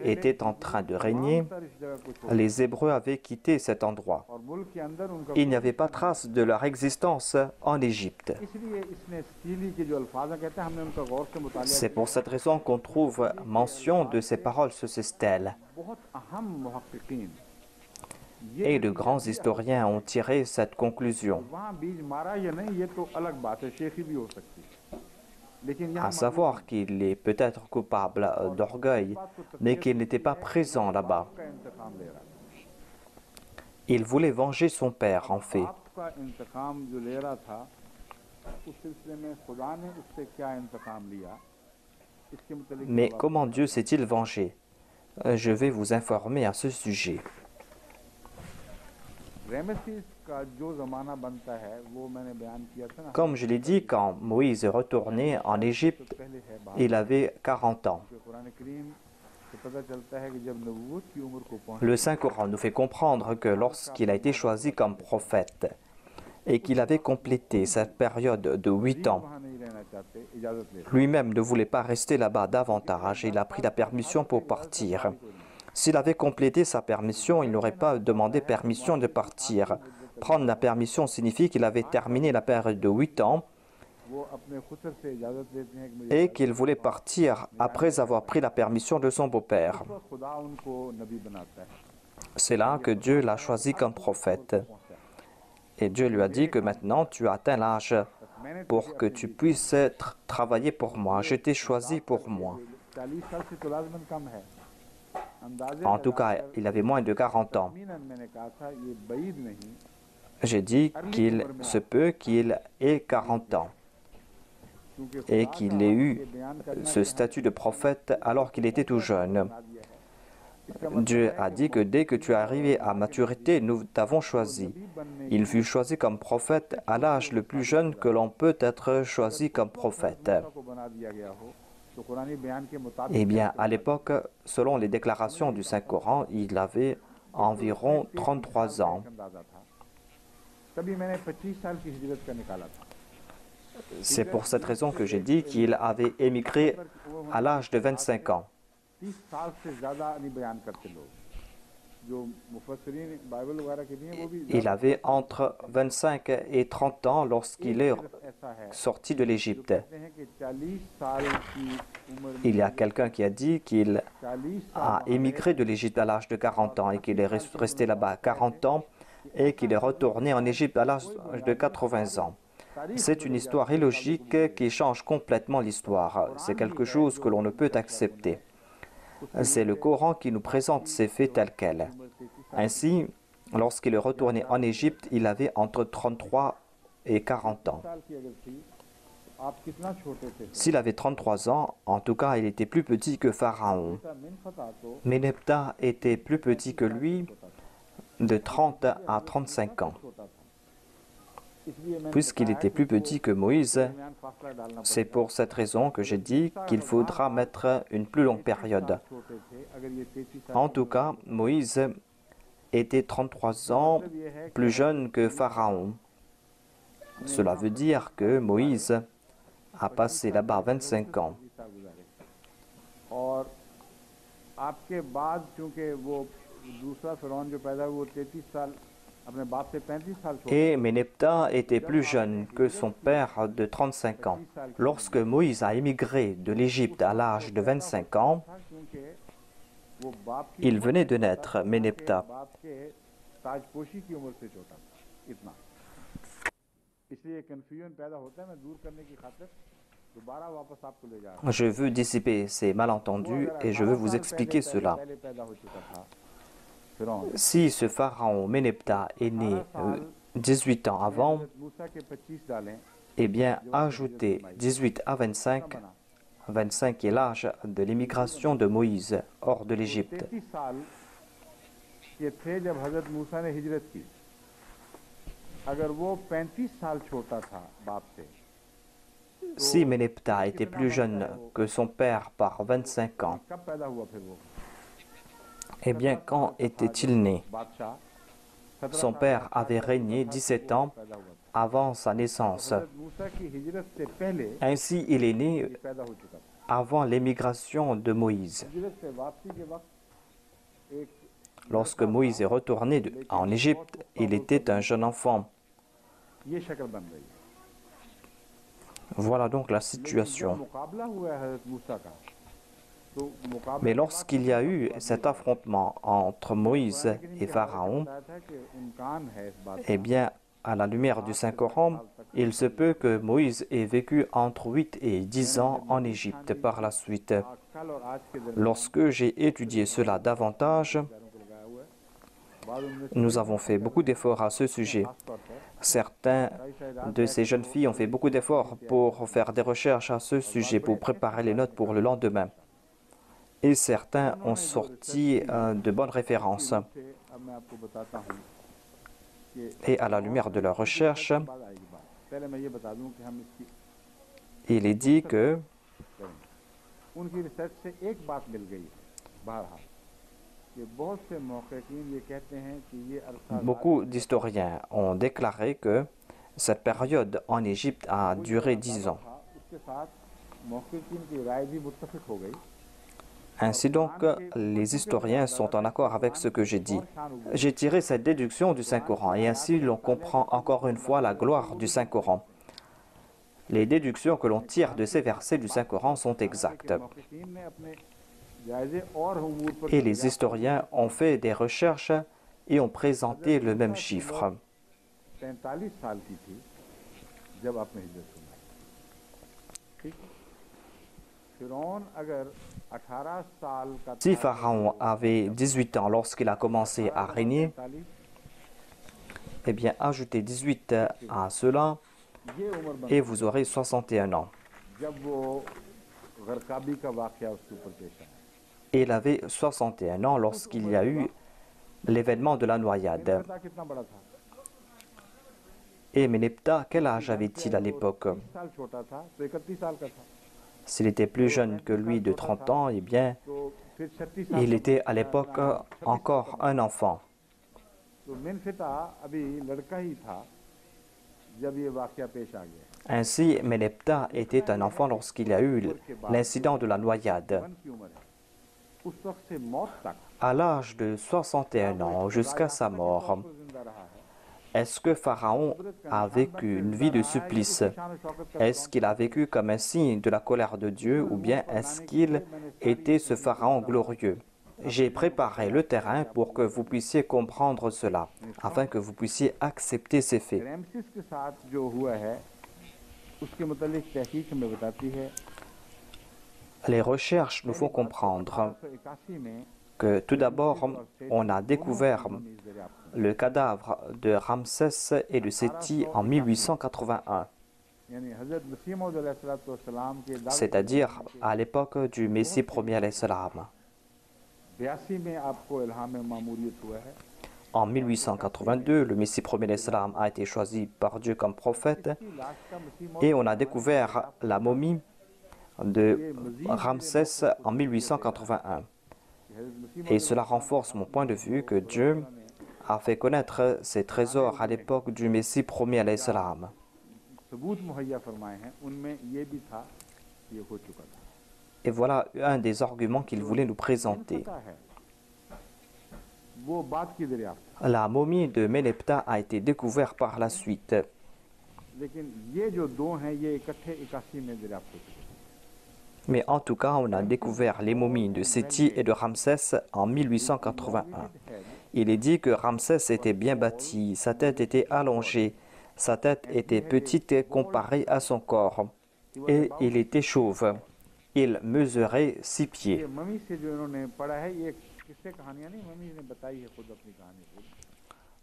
était en train de régner, इस जगह को छोड़ les Hébreux avaient quitté cet endroit. और मुल्क के अंदर उनका Il n'y avait pas trace de leur existence en Égypte. इसलिए इसने स्टीली के जो अल्फाज हैं, कहते हैं हमने उनका गौर से मुतालिया C'est pour cette raison qu'on trouve mention de ces paroles sur ces stèles. बहुत अहम मुहक्किकीन Et de grands historiens ont tiré cette conclusion, वहाँ बीज मारा या नहीं ये तो अलग बात है, शेखी भी हो सकती है, लेकिन यहाँ à savoir qu'il est peut-être coupable d'orgueil, mais qu'il n'était pas présent là-bas. का इंतकाम ले रहा है। Il voulait venger son père, en fait. आपका इंतकाम जो ले रहा था उस सिलसिले में खुदा ने उससे क्या इंतकाम लिया इसके मुतालिक Mais comment Dieu s'est-il vengé? Je vais vous informer à ce sujet. रेमेसीस का जो ज़माना बनता है वो मैंने बयान किया था ना, Comme je l'ai dit, quand Moïse est retourné en Égypte, पहले है बात il avait 40 ans. कि कुरान करीम से पता चलता है कि जब नबूवत की उम्र को पहुंच Le Saint-Coran nous fait comprendre que lorsqu'il a été choisi comme prophète et qu'il avait complété cette période de 8 ans, वहाँ नहीं रहना lui-même ne voulait pas rester là-bas davantage. Il a pris la permission pour partir. S'il avait complété sa permission, il n'aurait pas demandé permission de partir. Prendre la permission signifie qu'il avait terminé la période de 8 ans et qu'il voulait partir après avoir pris la permission de son beau-père. C'est là que Dieu l'a choisi comme prophète. Et Dieu lui a dit que maintenant tu as atteint l'âge pour que tu puisses travailler pour moi. Je t'ai choisi pour moi. En tout cas, il avait moins de 40 ans. J'ai dit qu'il se peut qu'il ait 40 ans et qu'il ait eu ce statut de prophète alors qu'il était tout jeune. Dieu a dit que dès que tu es arrivé à maturité, nous t'avons choisi. Il fut choisi comme prophète à l'âge le plus jeune que l'on peut être choisi comme prophète. Eh bien, à l'époque, selon les déclarations du Saint-Coran, il avait environ 33 ans. C'est pour cette raison que j'ai dit qu'il avait émigré à l'âge de 25 ans. Il avait entre 25 et 30 ans lorsqu'il est sorti de l'Égypte. Il y a quelqu'un qui a dit qu'il a émigré de l'Égypte à l'âge de 40 ans et qu'il est resté là-bas 40 ans et qu'il est retourné en Égypte à l'âge de 80 ans. C'est une histoire illogique qui change complètement l'histoire. C'est quelque chose que l'on ne peut accepter. C'est le Coran qui nous présente ces faits tels quels. Ainsi, lorsqu'il est retourné en Égypte, il avait entre 33 et 40 ans. S'il avait 33 ans, en tout cas, il était plus petit que Pharaon. Ménephta était plus petit que lui de 30 à 35 ans. Puisqu'il était plus petit que Moïse, c'est pour cette raison que j'ai dit qu'il faudra mettre une plus longue période. En tout cas, Moïse était 33 ans plus jeune que Pharaon. Cela veut dire que Moïse a passé là-bas 25 ans. Et Ménephta était plus jeune que son père de 35 ans. Lorsque Moïse a émigré de l'Égypte à l'âge de 25 ans, il venait de naître, Ménephta. Je veux dissiper ces malentendus et je veux vous expliquer cela. Si ce pharaon Ménephta est né 18 ans avant, eh bien, ajoutez 18 à 25. 25 est l'âge de l'immigration de Moïse hors de l'Égypte. Si Ménephta était plus jeune que son père par 25 ans, eh bien, quand était-il né? Son père avait régné 17 ans avant sa naissance. Ainsi, il est né avant l'émigration de Moïse. Lorsque Moïse est retourné en Égypte, il était un jeune enfant. Voilà donc la situation. Mais lorsqu'il y a eu cet affrontement entre Moïse et Pharaon, eh bien, à la lumière du Saint-Coran, il se peut que Moïse ait vécu entre 8 et 10 ans en Égypte par la suite. Lorsque j'ai étudié cela davantage, nous avons fait beaucoup d'efforts à ce sujet. Certains de ces jeunes filles ont fait beaucoup d'efforts pour faire des recherches à ce sujet, pour préparer les notes pour le lendemain. Et certains ont sorti de bonnes références. Et à la lumière de leurs recherches, il est dit que beaucoup d'historiens ont déclaré que cette période en Égypte a duré 10 ans. इसके साथ मुहक्किकीन की राय भी मुत्तफिक हो गई। Ainsi donc, les historiens sont en accord avec ce que j'ai dit. J'ai tiré cette déduction du Saint-Coran et ainsi l'on comprend encore une fois la gloire du Saint-Coran. Les déductions que l'on tire de ces versets du Saint-Coran sont exactes. Et les historiens ont fait des recherches et ont présenté le même chiffre. Si Pharaon avait 18 ans lorsqu'il a commencé à régner, eh bien ajoutez 18 à cela et vous aurez 61 ans. Et il avait 61 ans lorsqu'il y a eu l'événement de la noyade. Et Ménéptah, quel âge avait-il à l'époque? S'il était plus jeune que lui de 30 ans, eh bien, il était à l'époque encore un enfant. Ainsi, Ménéptah était un enfant lorsqu'il y a eu l'incident de la noyade. À l'âge de 61 ans, jusqu'à sa mort, est-ce que Pharaon a vécu une vie de supplice? Est-ce qu'il a vécu comme un signe de la colère de Dieu ou bien est-ce qu'il était ce Pharaon glorieux? J'ai préparé le terrain pour que vous puissiez comprendre cela, afin que vous puissiez accepter ces faits. Les recherches nous font comprendre que tout d'abord, on a découvert le cadavre de Ramsès et de Séti en 1881, c'est-à-dire à l'époque du Messie premier alayhi salam. En 1882, le Messie premier alayhi salam a été choisi par Dieu comme prophète et on a découvert la momie de Ramsès en 1881. Et cela renforce mon point de vue que Dieu a fait connaître ses trésors à l'époque du Messie premier alayhi salam. Et voilà un des arguments qu'il voulait nous présenter. La momie de Ménéptah a été découverte par la suite. Mais en tout cas, on a découvert les momies de Séti et de Ramsès en 1881. Il est dit que Ramsès était bien bâti, sa tête était allongée, sa tête était petite comparée à son corps, et il était chauve. Il mesurait 6 pieds.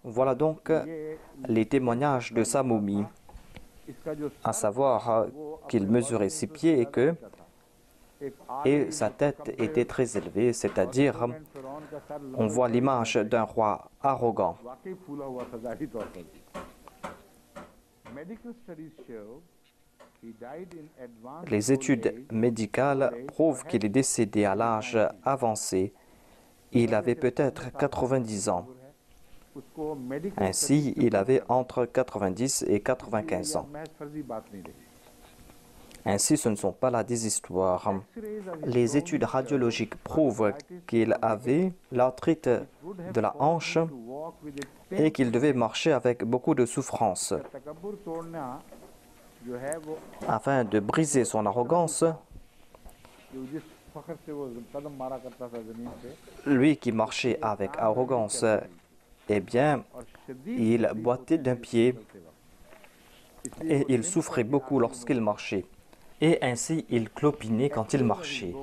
Voilà donc les témoignages de sa momie, à savoir qu'il mesurait 6 pieds et sa tête était très élevée, c'est-à-dire on voit l'image d'un roi arrogant. Les études médicales prouvent qu'il est décédé à l'âge avancé. Il avait peut-être 90 ans. Ainsi, il avait entre 90 et 95 ans. Ainsi, ce ne sont pas là des histoires. Les études radiologiques prouvent qu'il avait l'arthrite de la hanche et qu'il devait marcher avec beaucoup de souffrance. Afin de briser son arrogance, lui qui marchait avec arrogance, eh bien, il boitait d'un pied et il souffrait beaucoup lorsqu'il marchait. Et ainsi, il clopinait quand il marchait.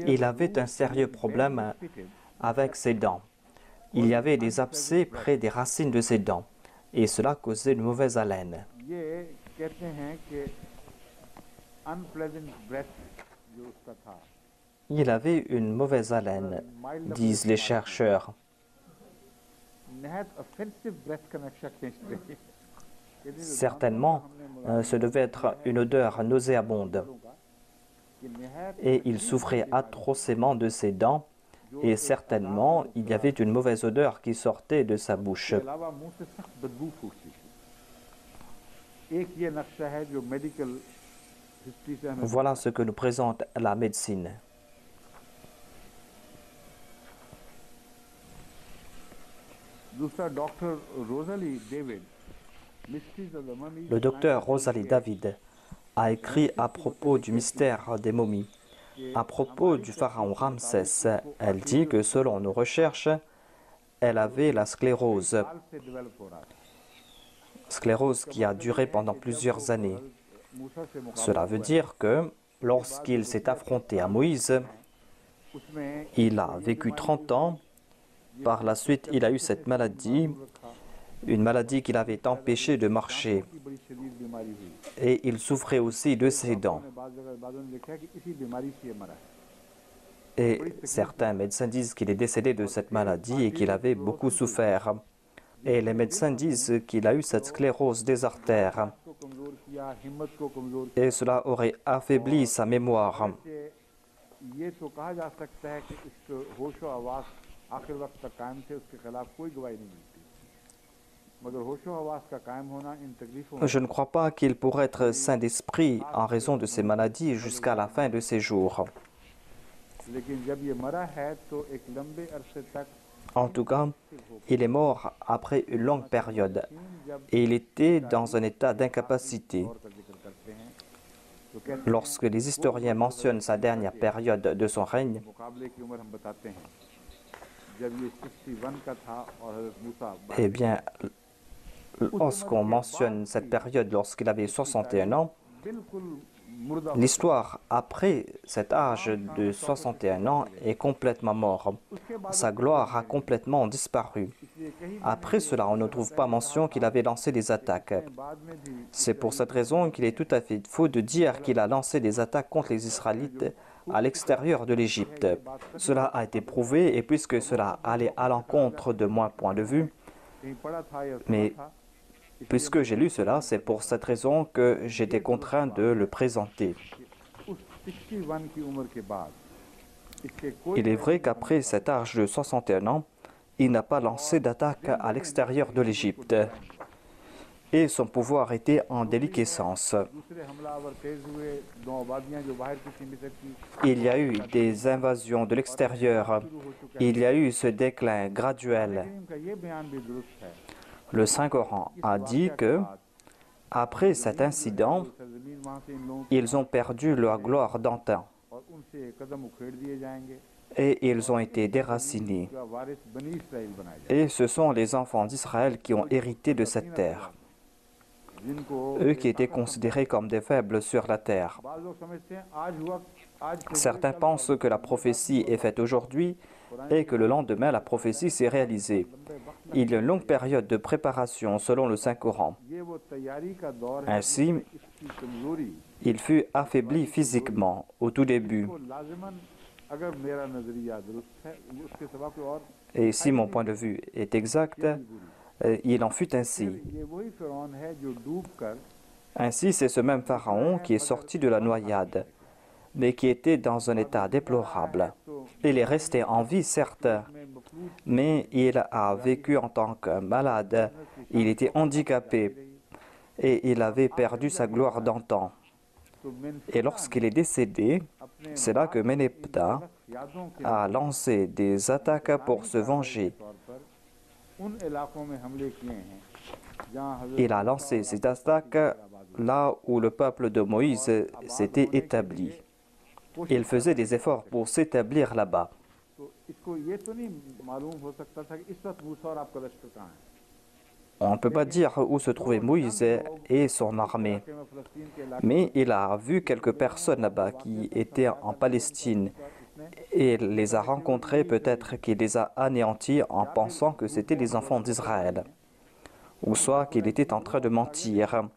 Il avait un sérieux problème avec ses dents. Il y avait des abcès près des racines de ses dents et cela causait une mauvaise haleine. Il avait une mauvaise haleine, disent les chercheurs. Certainement, ce devait être une odeur nauséabonde. Et il souffrait atrocement de ses dents et certainement il y avait une mauvaise odeur qui sortait de sa bouche. इसके अलावा मुंह से सख्त बदबू फूटती थी। एक ये नक्शा है जो मेडिकल हिस्ट्री से हमें Voilà ce que nous présente la médecine. दूसरा doctor Rosalie David mysteries of the mummy. Le docteur Rosalie David a écrit à propos du mystère des momies. À propos du pharaon Ramsès, elle dit que selon nos recherches, elle avait la sclérose qui a duré pendant plusieurs années. Cela veut dire que lorsqu'il s'est affronté à Moïse, il a vécu 30 ans. Par la suite, il a eu cette maladie, une maladie qui l'avait empêché de marcher. Et il souffrait aussi de ses dents. Et certains médecins disent qu'il est décédé de cette maladie et qu'il avait beaucoup souffert. Et les médecins disent qu'il a eu cette sclérose des artères. Et cela aurait affaibli sa mémoire. Je ne crois pas qu'il pourrait être saint d'esprit en raison de ses maladies jusqu'à la fin de ses jours. En tout cas, il est mort après une longue période et il était dans un état d'incapacité. Lorsque les historiens mentionnent sa dernière période de son règne, eh bien, lorsqu'on mentionne cette période lorsqu'il avait 61 ans, l'histoire après cet âge de 61 ans est complètement mort. Sa gloire a complètement disparu. Après cela, on ne trouve pas mention qu'il avait lancé des attaques. C'est pour cette raison qu'il est tout à fait faux de dire qu'il a lancé des attaques contre les Israélites à l'extérieur de l'Égypte. Cela a été prouvé et puisque cela allait à l'encontre de mon point de vue, mais puisque j'ai lu cela, c'est pour cette raison que j'étais contraint de le présenter. Il est vrai qu'après cet âge de 61 ans, il n'a pas lancé d'attaque à l'extérieur de l'Égypte et son pouvoir était en déliquescence. Il y a eu des invasions de l'extérieur, il y a eu ce déclin graduel. Le Saint-Coran a dit que, après cet incident, ils ont perdu leur gloire d'antan et ils ont été déracinés. Et ce sont les enfants d'Israël qui ont hérité de cette terre, eux qui étaient considérés comme des faibles sur la terre. Certains pensent que la prophétie est faite aujourd'hui et que le lendemain, la prophétie s'est réalisée. Il y a une longue période de préparation selon le Saint-Coran. Ainsi, il fut affaibli physiquement au tout début. Et si mon point de vue est exact, il en fut ainsi. Ainsi, c'est ce même pharaon qui est sorti de la noyade, mais qui était dans un état déplorable. Il est resté en vie, certes, mais il a vécu en tant que malade, il était handicapé et il avait perdu sa gloire d'antan. Et lorsqu'il est décédé, c'est là que Méneptah a lancé des attaques pour se venger. Il a lancé ces attaques là où le peuple de Moïse s'était établi. Il faisait des efforts pour s'établir là-bas. On ne peut pas dire où se trouvait Moïse et son armée, mais il a vu quelques personnes là-bas qui étaient en Palestine et il les a rencontrés, peut-être qu'il les a anéantis en pensant que c'étaient les enfants d'Israël, ou soit qu'il était en train de mentir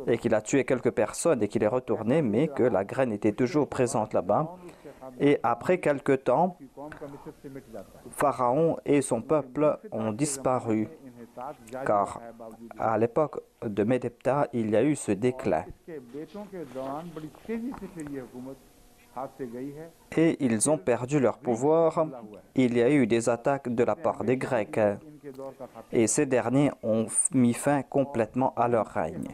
et qu'il a tué quelques personnes et qu'il est retourné, mais que la graine était toujours présente là-bas. Et après quelque temps, Pharaon et son peuple ont disparu, car à l'époque de Méneptah, il y a eu ce déclin. et ils ont perdu leur pouvoir. Il y a eu des attaques de la part des Grecs et ces derniers ont mis fin complètement à leur règne.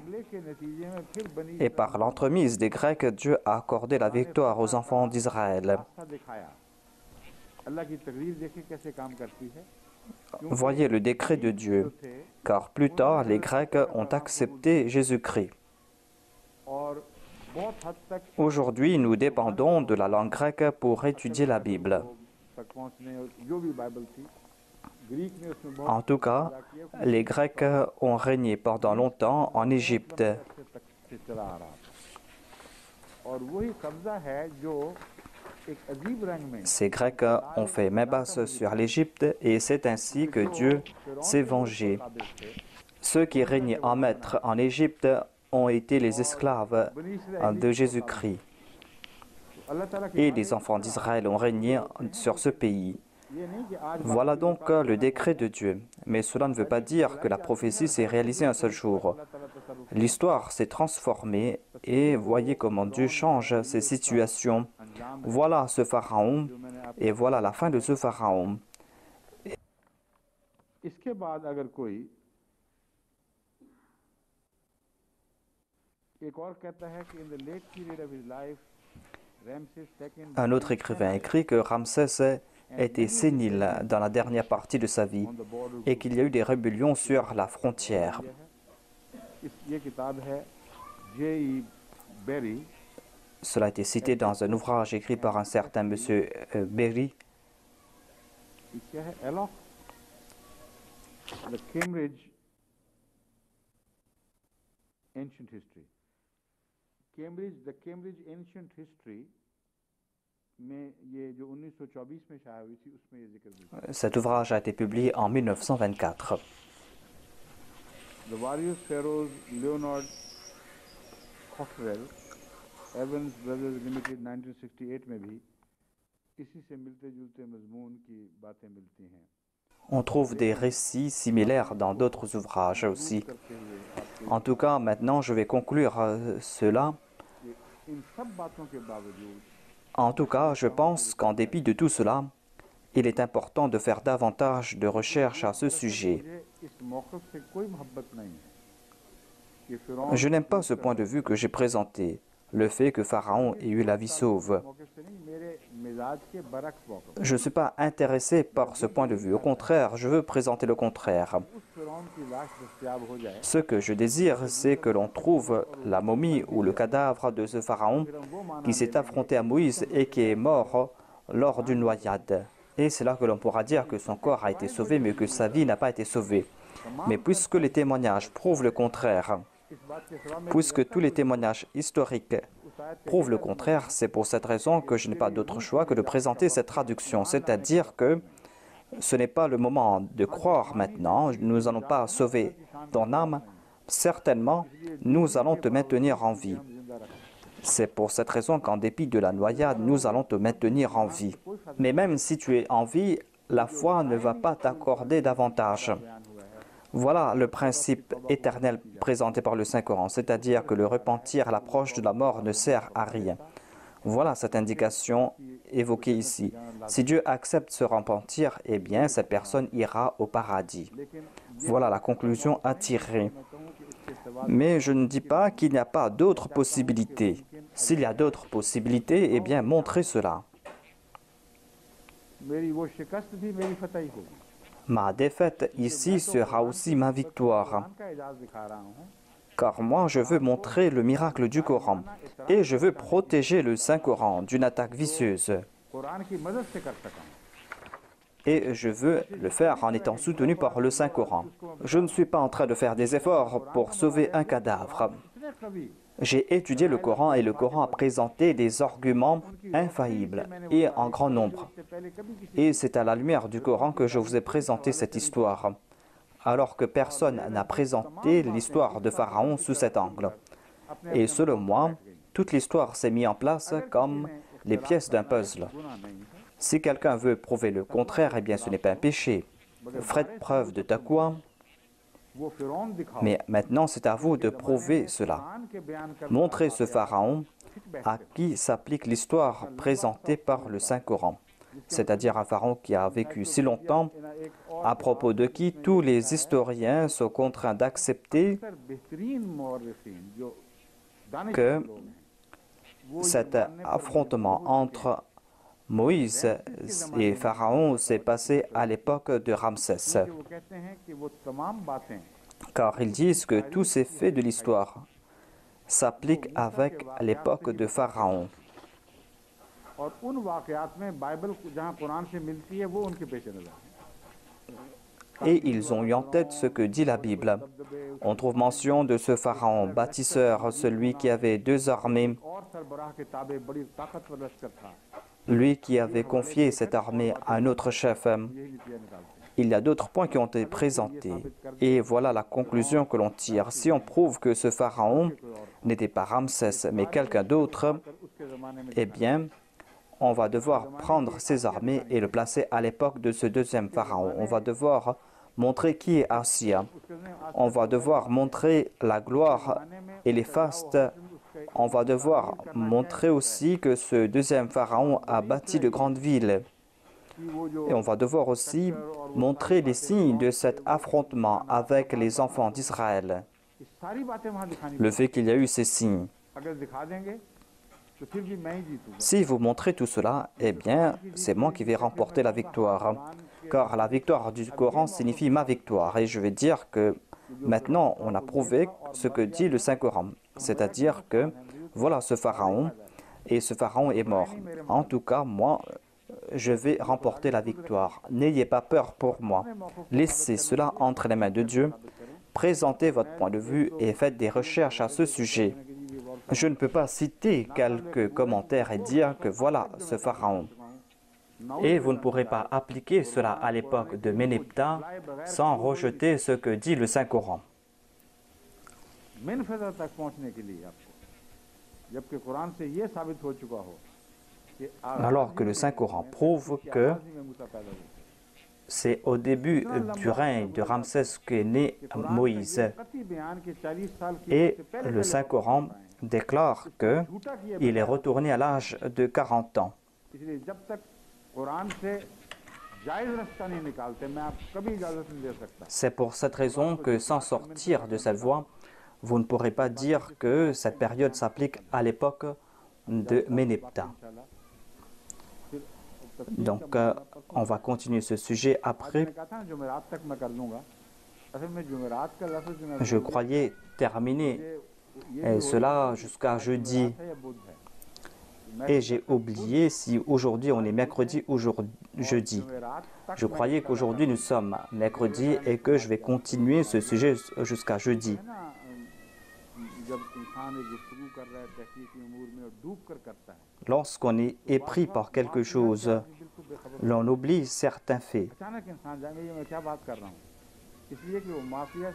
Et par l'entremise des Grecs, Dieu a accordé la victoire aux enfants d'Israël. Voyez le décret de Dieu, car plus tard, les Grecs ont accepté Jésus-Christ. Aujourd'hui, nous dépendons de la langue grecque pour étudier la Bible. En tout cas, les Grecs ont régné pendant longtemps en Égypte. Ces Grecs ont fait main basse sur l'Égypte et c'est ainsi que Dieu s'est vengé. Ceux qui régnaient en maître en Égypte ont été les esclaves de Jésus-Christ. Et les enfants d'Israël ont régné sur ce pays. Voilà donc le décret de Dieu. Mais cela ne veut pas dire que la prophétie s'est réalisée un seul jour. L'histoire s'est transformée et voyez comment Dieu change ces situations. Voilà ce pharaon et voilà la fin de ce pharaon. Un autre écrivain écrit que Ramsès était sénile dans la dernière partie de sa vie et qu'il y a eu des rébellions sur la frontière. Cela a été cité dans un ouvrage écrit par un certain monsieur Berry. Cet ouvrage a été publié en 1924. The various pharaohs, Leonard Cockrell, Evans Brothers Limited 1968 में भी इसी से मिलते-जुलते मज़मून की बातें मिलती हैं. On trouve des récits similaires dans d'autres ouvrages aussi. En tout cas, maintenant, je vais conclure cela. En tout cas, je pense qu'en dépit de tout cela, il est important de faire davantage de recherches à ce sujet. Je n'aime pas ce point de vue que j'ai présenté, le fait que Pharaon ait eu la vie sauve. Je ne suis pas intéressé par ce point de vue. Au contraire, je veux présenter le contraire. Ce que je désire, c'est que l'on trouve la momie ou le cadavre de ce Pharaon qui s'est affronté à Moïse et qui est mort lors d'une noyade. Et c'est là que l'on pourra dire que son corps a été sauvé, mais que sa vie n'a pas été sauvée. Mais puisque les témoignages prouvent le contraire, puisque tous les témoignages historiques prouvent le contraire, c'est pour cette raison que je n'ai pas d'autre choix que de présenter cette traduction. C'est-à-dire que ce n'est pas le moment de croire maintenant, nous n'allons pas sauver ton âme, certainement nous allons te maintenir en vie. C'est pour cette raison qu'en dépit de la noyade, nous allons te maintenir en vie. Mais même si tu es en vie, la foi ne va pas t'accorder davantage. Voilà le principe éternel présenté par le Saint-Coran, c'est-à-dire que le repentir à l'approche de la mort ne sert à rien. Voilà cette indication évoquée ici. Si Dieu accepte ce repentir, eh bien, cette personne ira au paradis. Voilà la conclusion à tirer. Mais je ne dis pas qu'il n'y a pas d'autres possibilités. S'il y a d'autres possibilités, eh bien, montrez cela. Ma défaite ici sera aussi ma victoire. Car moi, je veux montrer le miracle du Coran et je veux protéger le Saint-Coran d'une attaque vicieuse. Et je veux le faire en étant soutenu par le Saint-Coran. Je ne suis pas en train de faire des efforts pour sauver un cadavre. J'ai étudié le Coran et le Coran a présenté des arguments infaillibles et en grand nombre. Et c'est à la lumière du Coran que je vous ai présenté cette histoire, alors que personne n'a présenté l'histoire de Pharaon sous cet angle. Et selon moi, toute l'histoire s'est mise en place comme les pièces d'un puzzle. Si quelqu'un veut prouver le contraire, eh bien ce n'est pas un péché. Faites preuve de taqwa Mais maintenant, c'est à vous de prouver cela. Montrez ce pharaon à qui s'applique l'histoire présentée par le Saint-Coran, c'est-à-dire un pharaon qui a vécu si longtemps, à propos de qui tous les historiens sont contraints d'accepter que cet affrontement entre Moïse et Pharaon s'est passé à l'époque de Ramsès. Car ils disent que tous ces faits de l'histoire s'appliquent avec l'époque de Pharaon. Et ils ont eu en tête ce que dit la Bible. On trouve mention de ce pharaon bâtisseur, celui qui avait 2 armées, lui qui avait confié cette armée à un autre chef. Il y a d'autres points qui ont été présentés. Et voilà la conclusion que l'on tire. Si on prouve que ce pharaon n'était pas Ramsès, mais quelqu'un d'autre, eh bien, on va devoir prendre ses armées et le placer à l'époque de ce deuxième pharaon. On va devoir montrer qui est Assia. On va devoir montrer la gloire et les fastes. On va devoir montrer aussi que ce deuxième pharaon a bâti de grandes villes. Et on va devoir aussi montrer les signes de cet affrontement avec les enfants d'Israël. Le fait qu'il y a eu ces signes. Si vous montrez tout cela, eh bien, c'est moi qui vais remporter la victoire. Car la victoire du Coran signifie ma victoire. Et je vais dire que maintenant, on a prouvé ce que dit le Saint-Coran. C'est-à-dire que voilà ce pharaon, et ce pharaon est mort. En tout cas, moi, je vais remporter la victoire. N'ayez pas peur pour moi. Laissez cela entre les mains de Dieu. Présentez votre point de vue et faites des recherches à ce sujet. Je ne peux pas citer quelques commentaires et dire que voilà ce pharaon. Et vous ne pourrez pas appliquer cela à l'époque de Ménéptah sans rejeter ce que dit le Saint-Coran. Alors que le Saint-Coran prouve que c'est au début du règne de Ramsès qu'est né Moïse. Et le Saint-Coran déclare qu'il est retourné à l'âge de 40 ans. C'est pour cette raison que sans sortir de cette voie, vous ne pourrez pas dire que cette période s'applique à l'époque de Ménéptah. Donc, on va continuer ce sujet après. Je croyais terminer cela jusqu'à jeudi. Et j'ai oublié si aujourd'hui on est mercredi ou jeudi. Je croyais qu'aujourd'hui nous sommes mercredi et que je vais continuer ce sujet jusqu'à jeudi. Lorsqu'on est épris par quelque chose, l'on oublie certains faits.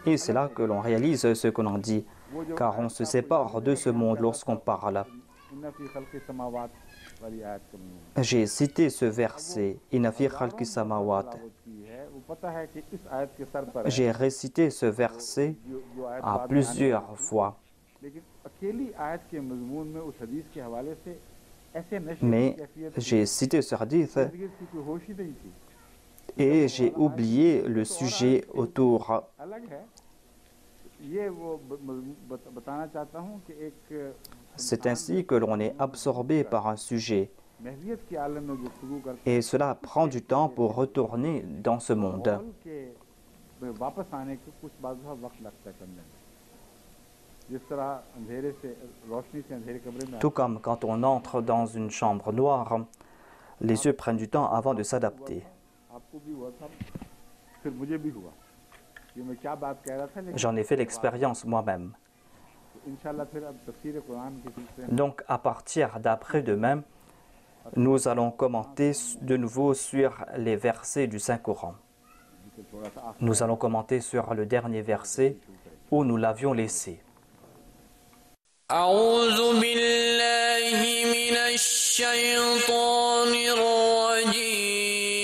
Et c'est là que l'on réalise ce que l'on dit, car on se sépare de ce monde lorsqu'on parle. J'ai cité ce verset, Inna fi khalqi samawat. J'ai récité ce verset à plusieurs fois. Mais j'ai cité ce hadith et j'ai oublié le sujet autour. C'est ainsi que l'on est absorbé par un sujet. Et cela prend du temps pour retourner dans ce monde. Tout comme quand on entre dans une chambre noire, les yeux prennent du temps avant de s'adapter. J'en ai fait l'expérience moi-même. Donc, à partir d'après-demain, nous allons commenter de nouveau sur les versets du Saint-Coran. Nous allons commenter sur le dernier verset où nous l'avions laissé. أعوذ بالله من الشيطان الرجيم